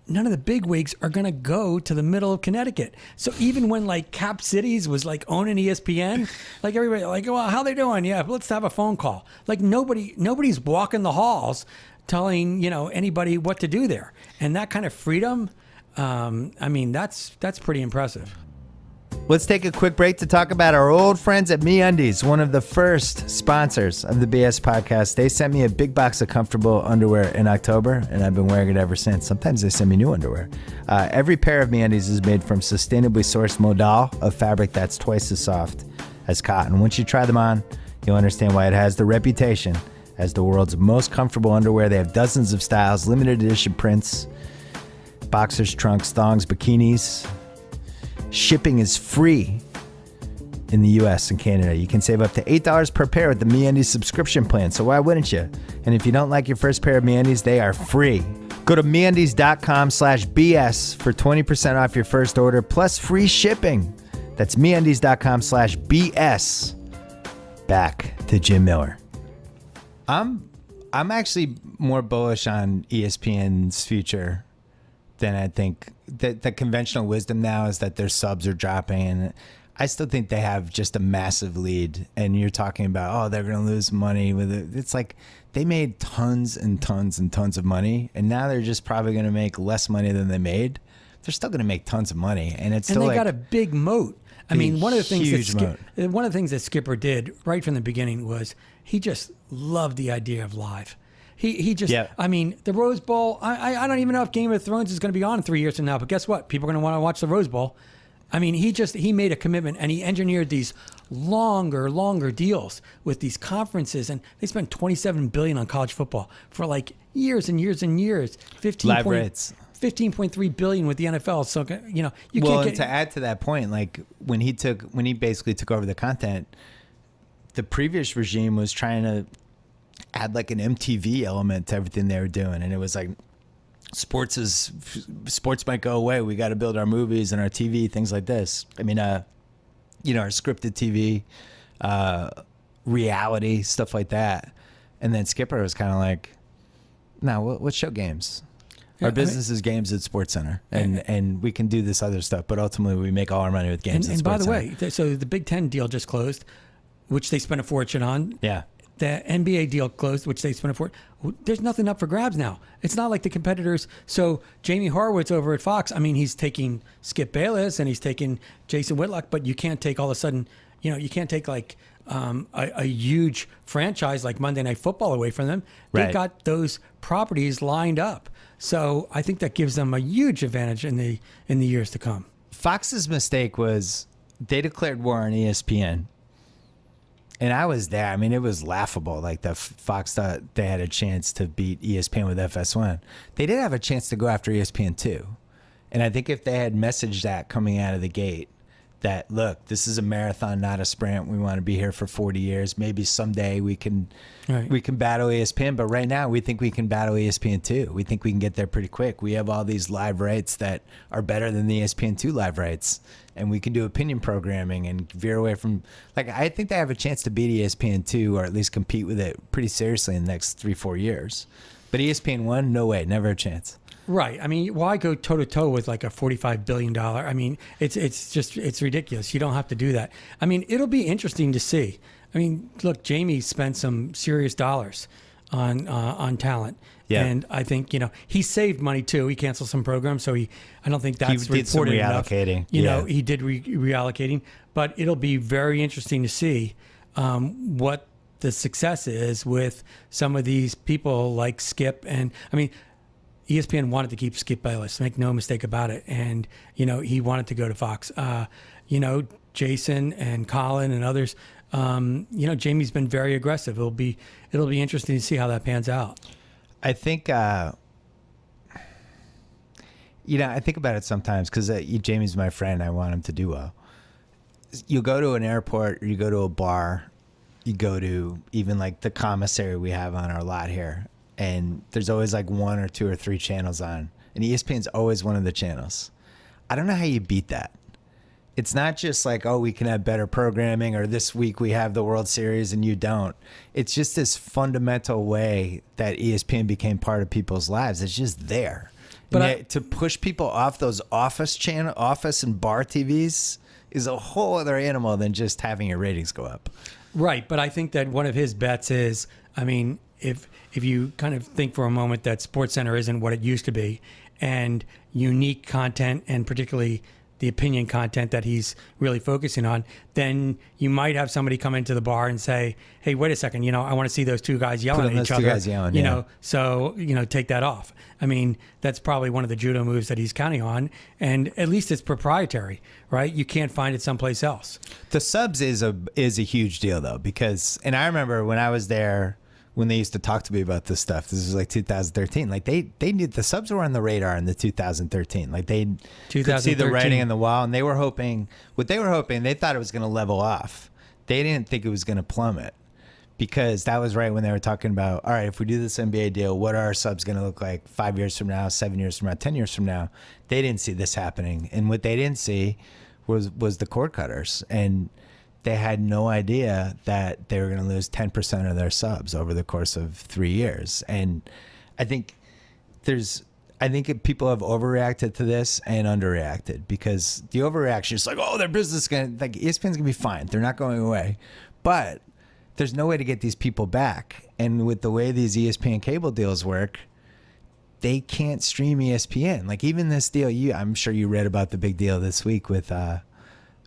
Speaker 3: none of the big wigs are going to go to the middle of Connecticut. So even when like Cap Cities was like owning ESPN, like everybody like, well, how they doing? Yeah, let's have a phone call. Like nobody's walking the halls telling, anybody what to do there. And that kind of freedom, that's pretty impressive.
Speaker 1: Let's take a quick break to talk about our old friends at MeUndies, one of the first sponsors of the BS podcast. They sent me a big box of comfortable underwear in October, and I've been wearing it ever since. Sometimes they send me new underwear. Every pair of MeUndies is made from sustainably sourced modal of fabric that's twice as soft as cotton. Once you try them on, you'll understand why it has the reputation as the world's most comfortable underwear. They have dozens of styles, limited edition prints, boxers, trunks, thongs, bikinis. Shipping is free in the U.S. and Canada. You can save up to $8 per pair with the MeUndies subscription plan, so why wouldn't you? And if you don't like your first pair of MeUndies, they are free. Go to MeUndies.com/BS for 20% off your first order, plus free shipping. That's MeUndies.com/BS. Back to Jim Miller. I'm actually more bullish on ESPN's future than I think. The conventional wisdom now is that their subs are dropping, and I still think they have just a massive lead. And you're talking about, they're going to lose money with it. It's like they made tons and tons and tons of money, and now they're just probably going to make less money than they made. They're still going to make tons of money, and it's still
Speaker 3: they got a big moat. I mean, one of the things that Skipper did right from the beginning was he just loved the idea of live. He just, I mean, the Rose Bowl, I don't even know if Game of Thrones is going to be on in 3 years from now, but guess what? People are going to want to watch the Rose Bowl. I mean, he made a commitment, and he engineered these longer deals with these conferences, and they spent $27 billion on college football for like years and years and years. $15.3 billion with the NFL. So, you can't get...
Speaker 1: to add to that point, like when he basically took over the content, the previous regime was trying to add like an MTV element to everything they were doing, and it was like sports might go away. We got to build our movies and our TV, things like this. I mean, our scripted TV, reality, stuff like that. And then Skipper was kind of like, "No, let's show games. Our business is games at SportsCenter, and we can do this other stuff, but ultimately we make all our money with games." And
Speaker 3: by the way, so the Big Ten deal just closed, which they spent a fortune on.
Speaker 1: Yeah.
Speaker 3: The NBA deal closed, which they spent a fortune. There's nothing up for grabs now. It's not like the competitors. So Jamie Horowitz over at Fox, I mean, he's taking Skip Bayless and he's taking Jason Whitlock, but you can't take all of a sudden, you can't take like a huge franchise like Monday Night Football away from them. They've got those properties lined up. So I think that gives them a huge advantage in the years to come.
Speaker 1: Fox's mistake was they declared war on ESPN. And I was there. I mean, it was laughable. Like the Fox thought they had a chance to beat ESPN with FS1. They did have a chance to go after ESPN2. And I think if they had messaged that coming out of the gate, that, look, this is a marathon, not a sprint. We want to be here for 40 years. Maybe someday we can battle ESPN. But right now, we think we can battle ESPN2. We think we can get there pretty quick. We have all these live rights that are better than the ESPN2 live rights. And we can do opinion programming and veer away from... Like, I think they have a chance to beat ESPN2 or at least compete with it pretty seriously in the next 3-4 years. But ESPN1, no way. Never a chance.
Speaker 3: Right. I mean, why go toe-to-toe with like a $45 billion? I mean, it's ridiculous. You don't have to do that. I mean, it'll be interesting to see. I mean, look, Jamie spent some serious dollars on talent. Yeah. And I think, he saved money too. He canceled some programs, so I don't think that's
Speaker 1: he did some reallocating.
Speaker 3: Enough. He did reallocating. But it'll be very interesting to see what the success is with some of these people like Skip. And I mean, ESPN wanted to keep Skip Bayless, make no mistake about it. And, he wanted to go to Fox. Jason and Colin and others, Jamie's been very aggressive. It'll be interesting to see how that pans out.
Speaker 1: I think, I think about it sometimes because Jamie's my friend. I want him to do well. You go to an airport or you go to a bar, you go to even like the commissary we have on our lot here. And there's always like 1 or 2 or 3 channels on. And ESPN's always one of the channels. I don't know how you beat that. It's not just like, we can have better programming or this week we have the World Series and you don't. It's just this fundamental way that ESPN became part of people's lives. It's just there. But to push people off those office and bar TVs is a whole other animal than just having your ratings go up.
Speaker 3: Right. But I think that one of his bets is, I mean, if you kind of think for a moment that SportsCenter isn't what it used to be, and unique content, and particularly the opinion content that he's really focusing on, then you might have somebody come into the bar and say, hey, wait a second, I want to see those two guys yelling at each other. So, take that off. I mean, that's probably one of the judo moves that he's counting on. And at least it's proprietary, right? You can't find it someplace else.
Speaker 1: The subs is a huge deal, though, because, and I remember when I was there, when they used to talk to me about this stuff, this was like 2013. Like they knew the subs were on the radar in the 2013. Like they could see the writing on the wall, and they thought it was going to level off. They didn't think it was going to plummet, because that was right when they were talking about, all right, if we do this NBA deal, what are our subs going to look like 5 years from now, 7 years from now, 10 years from now? They didn't see this happening, and what they didn't see was the cord cutters, and they had no idea that they were going to lose 10% of their subs over the course of 3 years. And I think people have overreacted to this and underreacted, because the overreaction is like, oh, their business is going to, like, ESPN's going to be fine. They're not going away. But there's no way to get these people back. And with the way these ESPN cable deals work, they can't stream ESPN. Like, even this deal, I'm sure you read about the big deal this week with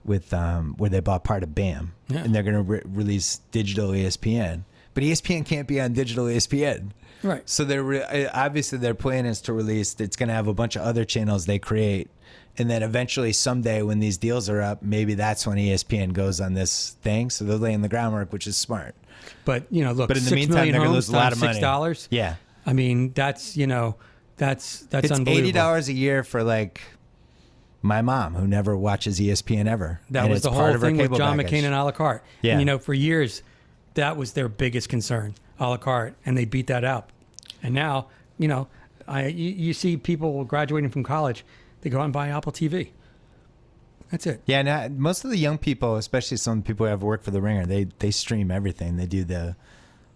Speaker 1: where they bought part of BAM, and they're going to release digital ESPN, but ESPN can't be on digital ESPN.
Speaker 3: Right. So
Speaker 1: obviously their plan is to release, it's going to have a bunch of other channels they create. And then eventually someday when these deals are up, maybe that's when ESPN goes on this thing. So they're laying the groundwork, which is smart.
Speaker 3: But, look,
Speaker 1: but in the meantime, they're going to lose a lot of money.
Speaker 3: $6.
Speaker 1: Yeah.
Speaker 3: I mean, that's unbelievable.
Speaker 1: It's $80 a year for, like, my mom, who never watches ESPN ever.
Speaker 3: That was the whole thing with John McCain and a la carte.
Speaker 1: Yeah.
Speaker 3: And, for years, that was their biggest concern, a la carte, and they beat that out. And now, you see people graduating from college, they go out and buy Apple TV. That's it.
Speaker 1: Yeah, now, most of the young people, especially some of the people who have worked for The Ringer, they stream everything. They do the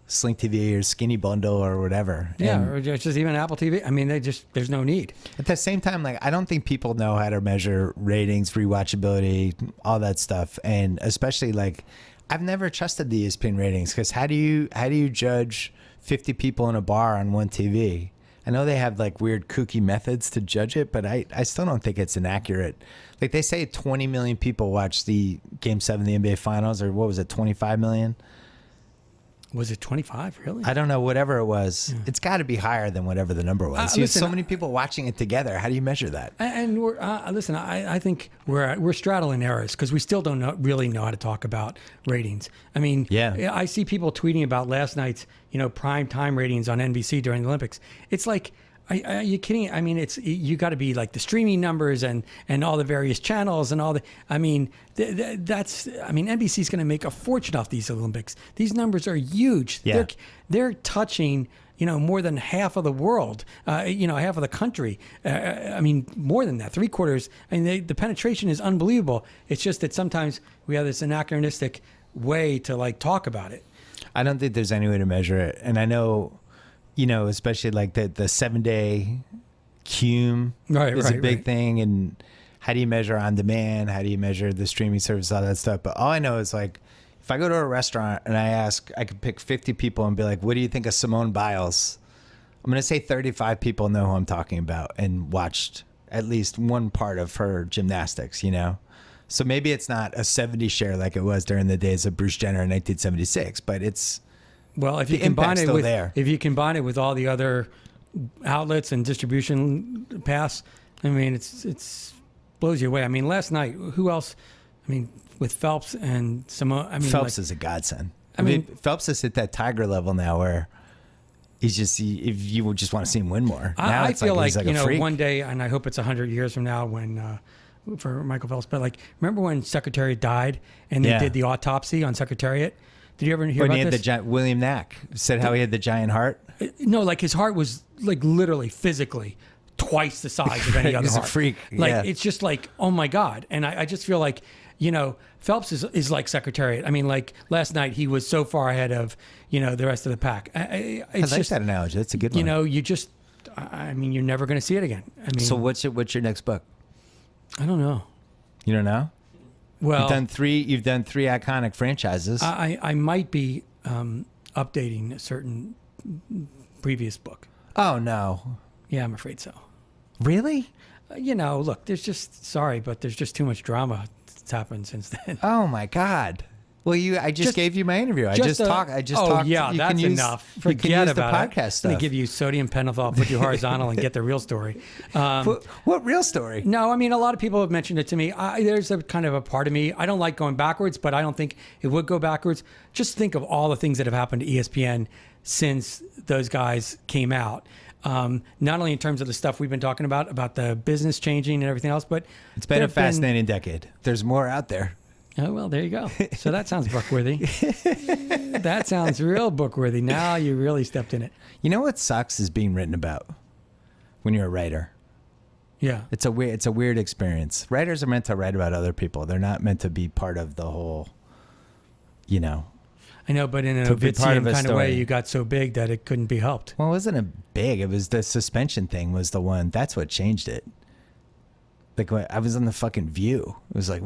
Speaker 1: Sling TV or Skinny Bundle or whatever.
Speaker 3: Yeah, or just even Apple TV. I mean, there's no need.
Speaker 1: At the same time, like, I don't think people know how to measure ratings, rewatchability, all that stuff. And especially, like, I've never trusted the ESPN ratings, because how do you judge 50 people in a bar on one TV? I know they have, like, weird kooky methods to judge it, but I still don't think it's inaccurate. Like, they say 20 million people watched the Game 7 of the NBA Finals, or what was it, 25 million?
Speaker 3: Was it 25, really?
Speaker 1: I don't know, whatever it was. Yeah. It's got to be higher than whatever the number was. You have so many people watching it together. How do you measure that?
Speaker 3: And we're, listen, I think we're straddling errors, because we still don't really know how to talk about ratings. I mean, I see people tweeting about last night's, prime time ratings on NBC during the Olympics. It's like, are you kidding? I mean, you got to be like the streaming numbers and all the various channels and all the. I mean, NBC's going to make a fortune off these Olympics. These numbers are huge.
Speaker 1: Yeah.
Speaker 3: They're touching, more than half of the world. Half of the country. I mean, more than that, 3/4. I mean, the penetration is unbelievable. It's just that sometimes we have this anachronistic way to, like, talk about it.
Speaker 1: I don't think there's any way to measure it, and I know. Especially like the 7-day cume is a big thing. And how do you measure on demand? How do you measure the streaming service, all that stuff? But all I know is, like, if I go to a restaurant and I could pick 50 people and be like, what do you think of Simone Biles? I'm going to say 35 people know who I'm talking about and watched at least one part of her gymnastics, So maybe it's not a 70 share like it was during the days of Bruce Jenner in 1976, but it's,
Speaker 3: well, if you combine it with all the other outlets and distribution paths, I mean, it's blows you away. I mean, last night, who else? I mean, with Phelps and Simone. I mean,
Speaker 1: Phelps is a godsend. I mean, Phelps is at that Tiger level now, where he's just, if you just want to see him win more. Now
Speaker 3: I feel like one day, and I hope it's 100 years from now when. For Michael Phelps, but, like, remember when Secretariat died and they did the autopsy on Secretariat? Did you ever hear about this?
Speaker 1: William Nack said how he had the giant heart.
Speaker 3: No, like, his heart was, like, literally physically twice the size of any other heart.
Speaker 1: He's a freak.
Speaker 3: Like, it's just like, oh my God. And I just feel like, Phelps is like Secretariat. I mean, like, last night he was so far ahead of, the rest of the pack.
Speaker 1: I like that analogy. That's a good one.
Speaker 3: I mean, you're never going to see it again. I mean,
Speaker 1: So what's your next book?
Speaker 3: I don't know.
Speaker 1: You don't know?
Speaker 3: Well,
Speaker 1: You've done three iconic franchises.
Speaker 3: I might be updating a certain previous book.
Speaker 1: Oh no.
Speaker 3: Yeah, I'm afraid so.
Speaker 1: Really?
Speaker 3: Look, there's just too much drama that's happened since then.
Speaker 1: Oh my God. Well, I just gave you my interview. I just talked.
Speaker 3: Yeah,
Speaker 1: you
Speaker 3: that's
Speaker 1: can use,
Speaker 3: enough.
Speaker 1: You
Speaker 3: Forget
Speaker 1: can use
Speaker 3: about
Speaker 1: the
Speaker 3: it.
Speaker 1: podcast
Speaker 3: I'm
Speaker 1: stuff.
Speaker 3: going to give you sodium pentothal, put you horizontal, and get the real story.
Speaker 1: What real story?
Speaker 3: No, I mean, a lot of people have mentioned it to me. There's a kind of a part of me. I don't like going backwards, but I don't think it would go backwards. Just think of all the things that have happened to ESPN since those guys came out. Not only in terms of the stuff we've been talking about the business changing and everything else, but
Speaker 1: It's been a fascinating decade. There's more out there.
Speaker 3: Oh, well, there you go. So that sounds book-worthy. That sounds real book-worthy. Now you really stepped in it.
Speaker 1: You know what sucks is being written about when you're a writer.
Speaker 3: Yeah.
Speaker 1: It's a weird experience. Writers are meant to write about other people. They're not meant to be part of the whole,
Speaker 3: I know, but in an
Speaker 1: To be part of
Speaker 3: Ovitzian
Speaker 1: a
Speaker 3: kind of way,
Speaker 1: story.
Speaker 3: you got so big that it couldn't be helped.
Speaker 1: Well, it wasn't big. It was the suspension thing was the one. That's what changed it. Like when I was on the fucking View. It was like,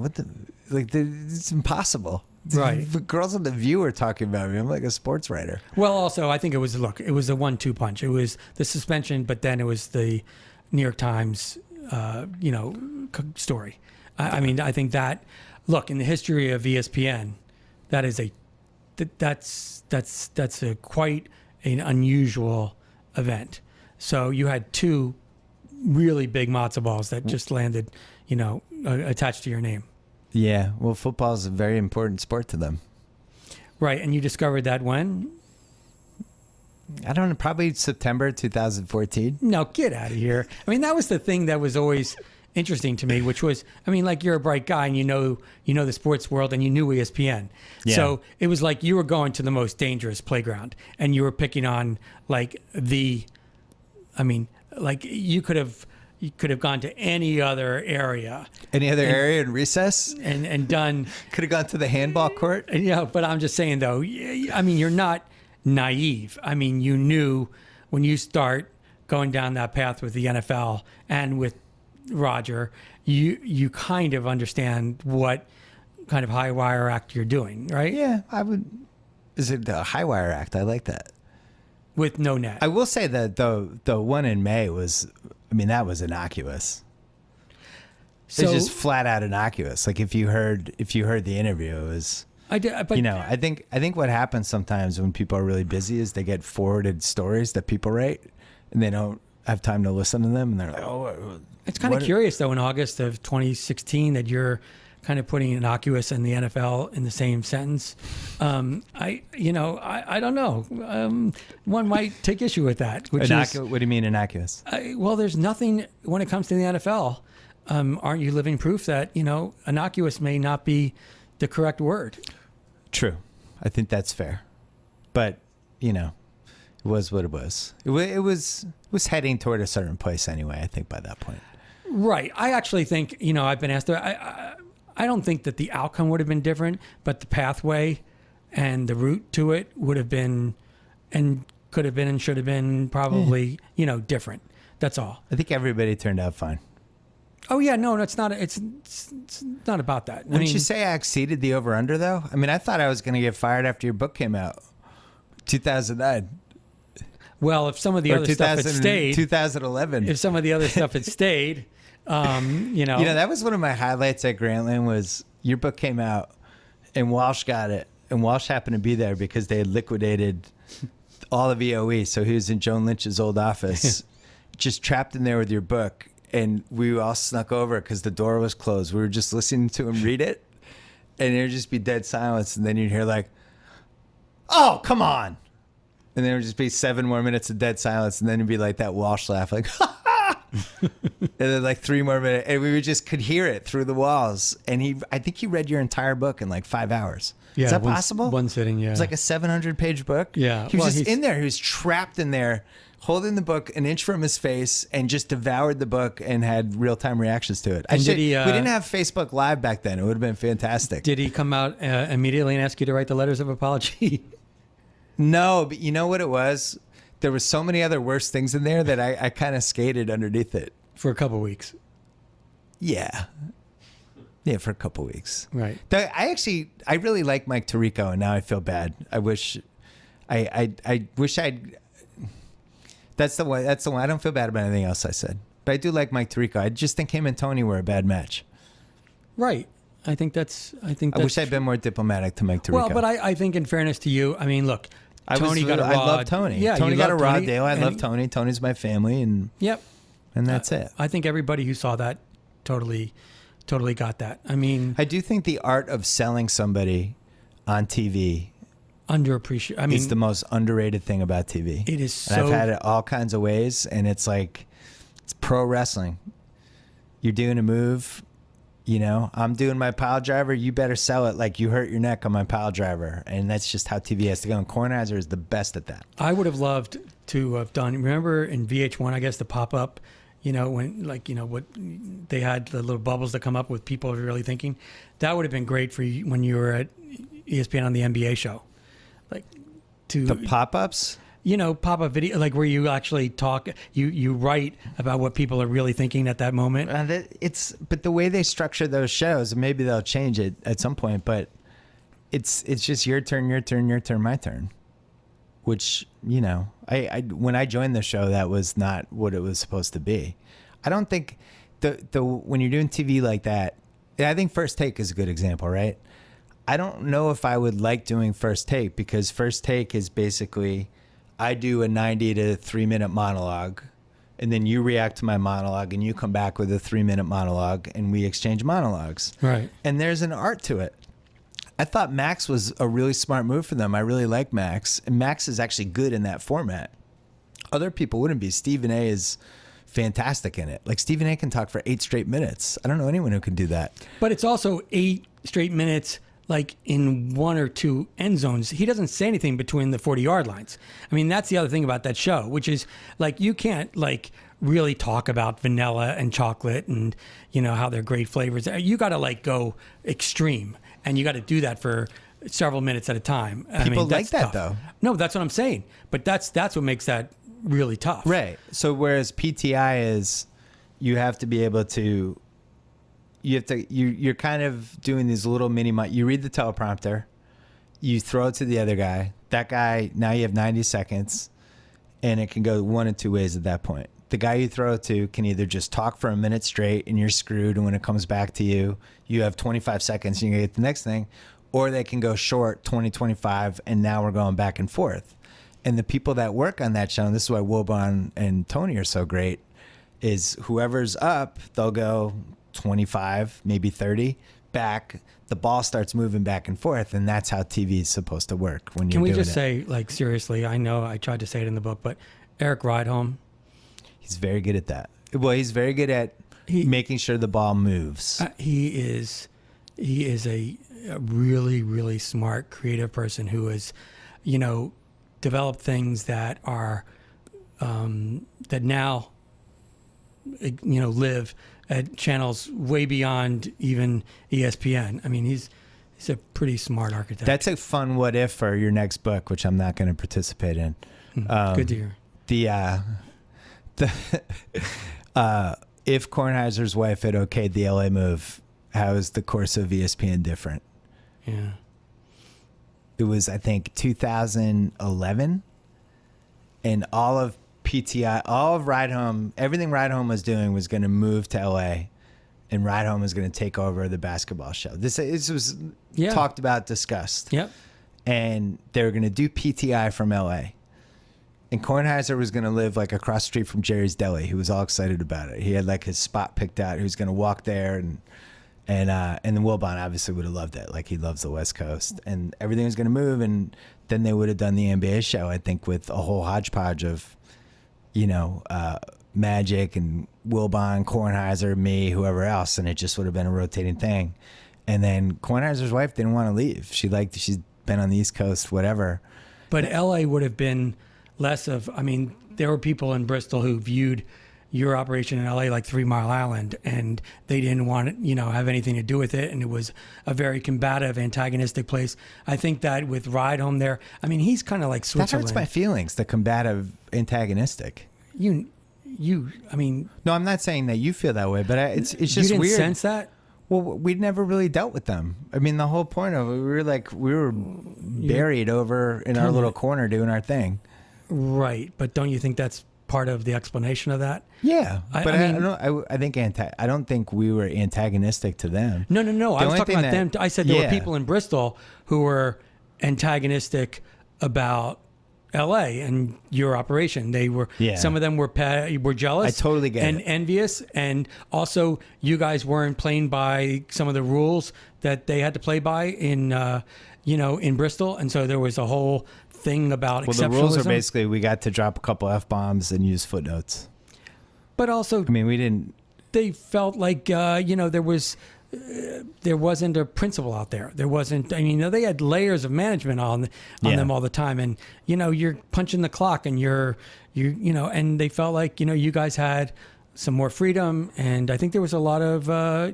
Speaker 1: it's impossible.
Speaker 3: Right.
Speaker 1: The girls on the View were talking about me. I'm like a sports writer.
Speaker 3: Well, also, I think it was a 1-2 punch. It was the suspension, but then it was the New York Times, story. I mean, I think that, look, in the history of ESPN, that's a quite an unusual event. So you had two really big matzo balls that just landed, attached to your name.
Speaker 1: Yeah. Well, football is a very important sport to them.
Speaker 3: Right. And you discovered that when?
Speaker 1: I don't know, probably September 2014.
Speaker 3: No, get out of here. I mean, that was the thing that was always interesting to me, which was, you're a bright guy and you know the sports world and you knew ESPN.
Speaker 1: Yeah.
Speaker 3: So it was like you were going to the most dangerous playground and you were picking on you could have gone to any other area.
Speaker 1: Any other area in recess?
Speaker 3: And done.
Speaker 1: Could have gone to the handball court.
Speaker 3: But I'm just saying though, you're not naive. You knew when you start going down that path with the NFL and with Roger, you kind of understand what kind of high wire act you're doing, right?
Speaker 1: Yeah, I would. Is it a high wire act? I like that.
Speaker 3: With no net.
Speaker 1: I will say that the one in May was, that was innocuous.
Speaker 3: So,
Speaker 1: It's just flat out innocuous. Like if you heard the interview, it was.
Speaker 3: I did, but
Speaker 1: I think what happens sometimes when people are really busy is they get forwarded stories that people write, and they don't have time to listen to them, and they're like, oh.
Speaker 3: It's kind of curious though in August of 2016 that you're kind of putting innocuous and the NFL in the same sentence. I don't know. One might take issue with that. Which is,
Speaker 1: what do you mean innocuous?
Speaker 3: well, there's nothing when it comes to the NFL. Aren't you living proof that innocuous may not be the correct word?
Speaker 1: True, I think that's fair, but it was what it was. It was heading toward a certain place anyway. I think by that point.
Speaker 3: Right. I actually think, I've been asked, I don't think that the outcome would have been different, but the pathway and the route to it would have been and could have been and should have been probably, different. That's all.
Speaker 1: I think everybody turned out fine.
Speaker 3: Oh, yeah. No, it's not. It's not about that.
Speaker 1: Wouldn't you say I exceeded the over-under, though? I thought I was going to get fired after your book came out. 2009.
Speaker 3: Well, if some of the other stuff had stayed.
Speaker 1: 2011.
Speaker 3: If some of the other stuff had stayed,
Speaker 1: that was one of my highlights at Grantland was your book came out and Walsh got it. And Walsh happened to be there because they had liquidated all of EOE. So he was in Joan Lynch's old office, just trapped in there with your book. And we all snuck over because the door was closed. We were just listening to him read it. And there'd just be dead silence. And then you'd hear like, oh, come on. And there would just be 7 more minutes of dead silence. And then it'd be like that Walsh laugh, like, and then like 3 more minutes. And we could hear it through the walls. And I think he read your entire book in like 5 hours.
Speaker 3: Yeah,
Speaker 1: Is that possible?
Speaker 3: One sitting, yeah.
Speaker 1: It was like a 700-page book.
Speaker 3: Yeah.
Speaker 1: He was just in there. He was trapped in there, holding the book an inch from his face and just devoured the book and had real-time reactions to it.
Speaker 3: And did he,
Speaker 1: we didn't have Facebook Live back then. It would have been fantastic.
Speaker 3: Did he come out immediately and ask you to write the letters of apology?
Speaker 1: No, but you know what it was? there was so many other worse things in there that I kind of skated underneath it.
Speaker 3: For a couple of weeks.
Speaker 1: Yeah. Yeah, for a couple of weeks.
Speaker 3: Right.
Speaker 1: I really like Mike Tirico, and now I feel bad. I wish I'd. That's the one. I don't feel bad about anything else I said, but I do like Mike Tirico. I just think him and Tony were a bad match.
Speaker 3: Right. I
Speaker 1: wish I'd been more diplomatic to Mike Tirico.
Speaker 3: Well, but I think in fairness to you, I mean, look, Tony got a raw.
Speaker 1: I love Tony.
Speaker 3: Yeah,
Speaker 1: Tony got a raw
Speaker 3: Tony,
Speaker 1: deal. I love Tony. Tony's my family, and
Speaker 3: yep,
Speaker 1: and that's it.
Speaker 3: I think everybody who saw that totally got that. I mean,
Speaker 1: I do think the art of selling somebody on TV
Speaker 3: underappreciated. I mean,
Speaker 1: it's the most underrated thing about TV.
Speaker 3: It is
Speaker 1: and I've had it all kinds of ways, and it's like it's pro wrestling. You're doing a move. You know, I'm doing my pile driver. You better sell it like you hurt your neck on my pile driver. And that's just how TV has to go. And Kornheiser is the best at that.
Speaker 3: I would have loved to have done, remember in VH1, I guess, the pop-up, you know, when, like, you know, what they had the little bubbles that come up with people really thinking. That would have been great for you when you were at ESPN on the NBA show. Like,
Speaker 1: the pop-ups?
Speaker 3: You know, pop-up video, like where you actually talk, you write about what people are really thinking at that moment.
Speaker 1: But the way they structure those shows, maybe they'll change it at some point, but it's just your turn, my turn. Which, you know, I when I joined the show, that was not what it was supposed to be. I don't think the when you're doing TV like that, I think First Take is a good example, right? I don't know if I would like doing First Take, because First Take is basically I do a 90 to 3 minute monologue, and then you react to my monologue, and you come back with a 3 minute monologue, and we exchange monologues.
Speaker 3: Right.
Speaker 1: And there's an art to it. I thought Max was a really smart move for them. I really like Max, and Max is actually good in that format. Other people wouldn't be. Stephen A is fantastic in it. Like, Stephen A can talk for 8 straight minutes. I don't know anyone who can do that.
Speaker 3: But it's also 8 straight minutes, like in 1 or 2 end zones. He doesn't say anything between the 40-yard lines. I mean, that's the other thing about that show, which is, like, you can't, like, really talk about vanilla and chocolate and, you know, how they're great flavors. You got to, like, go extreme, and you got to do that for several minutes at a time.
Speaker 1: People like that,
Speaker 3: tough.
Speaker 1: though.
Speaker 3: No, that's what I'm saying. But that's what makes that really tough.
Speaker 1: Right. So whereas PTI is, you have to be able to, you're kind of doing these little you read the teleprompter, you throw it to the other guy. That guy, now you have 90 seconds, and it can go one of 2 ways at that point. The guy you throw it to can either just talk for a minute straight and you're screwed, and when it comes back to you, you have 25 seconds and you get the next thing, or they can go short, 20, 25, and now we're going back and forth. And the people that work on that show, and this is why Wilbon and Tony are so great, is whoever's up, they'll go 25, maybe 30, back. The ball starts moving back and forth, and that's how TV is supposed to work when you're
Speaker 3: Can we
Speaker 1: doing
Speaker 3: just say, like, seriously, I know I tried to say it in the book, but Eric Rydholm.
Speaker 1: He's very good at that. Well, he's very good at making sure the ball moves.
Speaker 3: He is a really, really smart, creative person who has, you know, developed things that are, that now, you know, live at channels way beyond even ESPN. I mean, he's a pretty smart architect.
Speaker 1: That's a fun what if for your next book, which I'm not going to participate in.
Speaker 3: Good to hear.
Speaker 1: If Kornheiser's wife had okayed the LA move, how is the course of ESPN different?
Speaker 3: Yeah.
Speaker 1: It was, I think, 2011, and all of PTI, all of Ride Home, everything Ride Home was doing was going to move to LA, and Ride Home was going to take over the basketball show. This was talked about, discussed.
Speaker 3: Yep.
Speaker 1: And they were going to do PTI from LA. And Kornheiser was going to live like across the street from Jerry's Deli. He was all excited about it. He had like his spot picked out. He was going to walk there, and then Wilbon obviously would have loved it. Like, he loves the West Coast, and everything was going to move. And then they would have done the NBA show, I think, with a whole hodgepodge of, you know, Magic and Wilbon, Kornheiser, me, whoever else, and it just would have been a rotating thing. And then Kornheiser's wife didn't want to leave. She's been on the East Coast, whatever.
Speaker 3: But LA would have been less of, I mean, there were people in Bristol who viewed your operation in LA, like 3 Mile Island, and they didn't want to, have anything to do with it. And it was a very combative, antagonistic place. I think that with Ride Home there, I mean, he's kind of like Switzerland.
Speaker 1: That hurts my feelings, the combative, antagonistic.
Speaker 3: I mean,
Speaker 1: no, I'm not saying that you feel that way, but it's just
Speaker 3: you didn't
Speaker 1: weird.
Speaker 3: Sense that?
Speaker 1: Well, we'd never really dealt with them. I mean, the whole point of it, we were buried over in our little corner doing our thing. Right,
Speaker 3: but don't you think that's part of the explanation of that?
Speaker 1: Yeah, I don't think we were antagonistic to them.
Speaker 3: No. I was talking about them. I said there were people in Bristol who were antagonistic about LA and your operation. They were some of them were jealous.
Speaker 1: I totally get
Speaker 3: and
Speaker 1: it.
Speaker 3: Envious, and also you guys weren't playing by some of the rules that they had to play by in in Bristol, and so there was a whole thing about exceptionalism.
Speaker 1: The rules are basically we got to drop a couple F-bombs and use footnotes.
Speaker 3: But also,
Speaker 1: I mean, we didn't.
Speaker 3: They felt like there wasn't a principle out there. There wasn't. I mean, they had layers of management on them all the time, and you're punching the clock, and and they felt like you guys had some more freedom, and I think there was a lot of I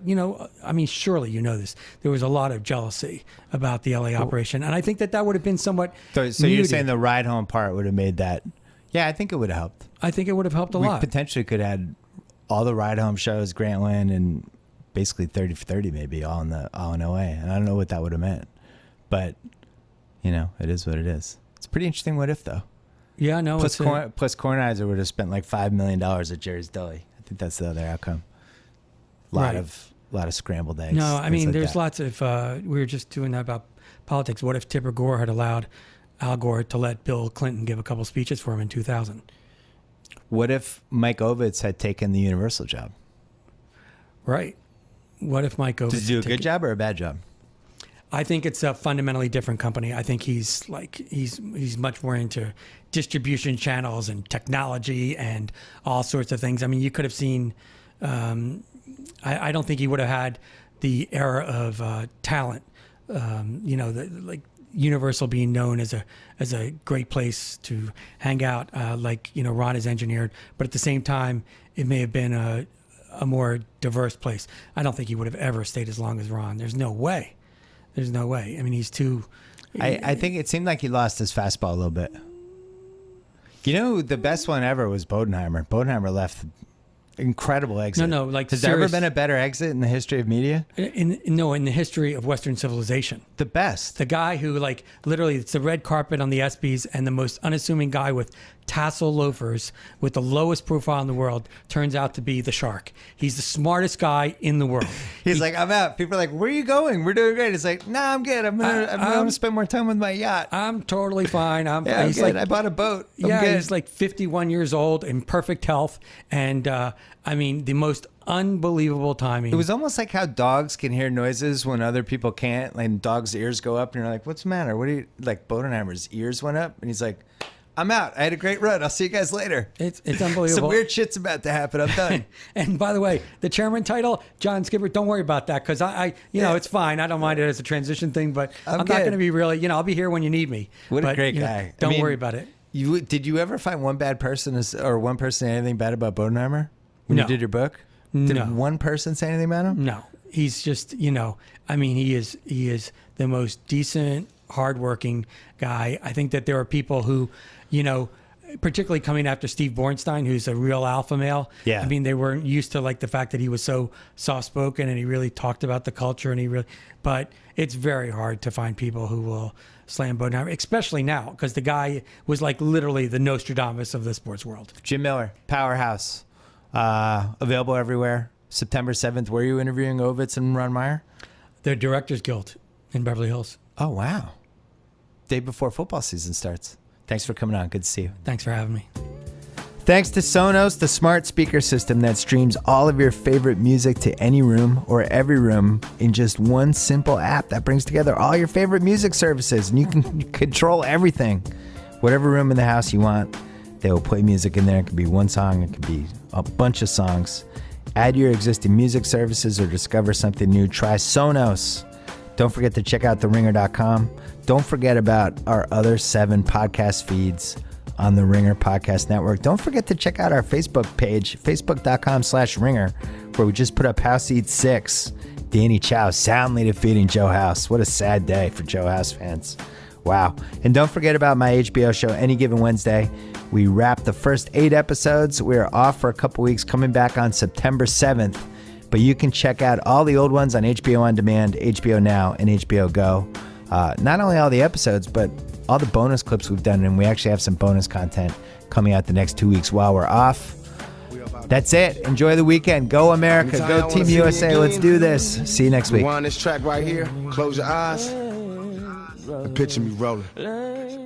Speaker 3: mean, surely this. There was a lot of jealousy about the LA operation, and I think that would have been somewhat.
Speaker 1: So
Speaker 3: muted.
Speaker 1: You're saying the Ride Home part would have made that? Yeah, I think it would have helped.
Speaker 3: I think it would have helped a lot.
Speaker 1: We potentially could have had all the Ride Home shows, Grantland, and basically 30 for 30 maybe all in OA. And I don't know what that would have meant, but it is what it is. It's a pretty interesting what if though.
Speaker 3: Yeah, no.
Speaker 1: Plus Kornheiser would have spent like $5 million at Jerry's Deli. I think that's the other outcome. A lot of scrambled eggs.
Speaker 3: No, I mean, there's lots of. We were just doing that about politics. What if Tipper Gore had allowed Al Gore to let Bill Clinton give a couple speeches for him in 2000?
Speaker 1: What if Mike Ovitz had taken the Universal job?
Speaker 3: Right. What if Mike Ovitz...
Speaker 1: Did he do a good job or a bad job?
Speaker 3: I think it's a fundamentally different company. I think he's much more into distribution channels and technology and all sorts of things. I mean, you could have seen... I don't think he would have had the era of talent. Universal being known as a great place to hang out, Ron has engineered. But at the same time, it may have been a more diverse place. I don't think he would have ever stayed as long as Ron. There's no way. I mean, he's too...
Speaker 1: I think it seemed like he lost his fastball a little bit. The best one ever was Bodenheimer. Bodenheimer left incredible exit.
Speaker 3: No,
Speaker 1: has there ever been a better exit in the history of media?
Speaker 3: In the history of Western civilization.
Speaker 1: The best.
Speaker 3: The guy who literally it's the red carpet on the ESPYs, and the most unassuming guy with tassel loafers with the lowest profile in the world turns out to be the Shark. He's the smartest guy in the world.
Speaker 1: He's like, I'm out. People are like, where are you going? We're doing great. It's like, nah, I'm good. I'm gonna spend more time with my yacht.
Speaker 3: I'm totally fine.
Speaker 1: I'm good. I bought a boat.
Speaker 3: He's like 51 years old in perfect health, and I mean, the most unbelievable timing.
Speaker 1: It was almost like how dogs can hear noises when other people can't. Like dogs' ears go up, and you're like, what's the matter? What are you like? Bodenheimer's ears went up, and he's like, I'm out. I had a great run. I'll see you guys later.
Speaker 3: It's unbelievable.
Speaker 1: Some weird shit's about to happen. I'm done.
Speaker 3: And by the way, the chairman title, John Skipper, don't worry about that because it's fine. I don't mind it as a transition thing, but I'm not going to be really, I'll be here when you need me.
Speaker 1: What a great guy.
Speaker 3: Don't worry about it.
Speaker 1: Did you ever find one bad person or one person say anything bad about Bodenheimer when you did your book? Did one person say anything about him?
Speaker 3: No. He's just, I mean, he is the most decent, hardworking guy. I think that there are people who, particularly coming after Steve Bornstein, who's a real alpha male.
Speaker 1: Yeah.
Speaker 3: I mean, they weren't used to the fact that he was so soft spoken and he really talked about the culture but it's very hard to find people who will slam Bodenheimer, especially now, because the guy was literally the Nostradamus of the sports world.
Speaker 1: Jim Miller, Powerhouse, available everywhere. September 7th. Were you interviewing Ovitz and Ron Meyer?
Speaker 3: The Directors Guild in Beverly Hills.
Speaker 1: Oh, wow. Day before football season starts. Thanks for coming on. Good to see you.
Speaker 3: Thanks for having me.
Speaker 1: Thanks to Sonos, the smart speaker system that streams all of your favorite music to any room or every room in just one simple app that brings together all your favorite music services. And you can control everything. Whatever room in the house you want, they will play music in there. It could be one song. It could be a bunch of songs. Add your existing music services or discover something new. Try Sonos. Don't forget to check out theringer.com. Don't forget about our other 7 podcast feeds on the Ringer Podcast Network. Don't forget to check out our Facebook page, facebook.com/Ringer, where we just put up House Eats 6. Danny Chow soundly defeating Joe House. What a sad day for Joe House fans. Wow. And don't forget about my HBO show, Any Given Wednesday. We wrapped the first 8 episodes. We're off for a couple weeks, coming back on September 7th. But you can check out all the old ones on HBO On Demand, HBO Now, and HBO Go. Not only all the episodes, but all the bonus clips we've done. And we actually have some bonus content coming out the next 2 weeks while we're off. That's it. Enjoy the weekend. Go America. Go Team USA. Let's do this. See you next week.
Speaker 2: Rewind this track right here. Close your eyes. And picture me rolling.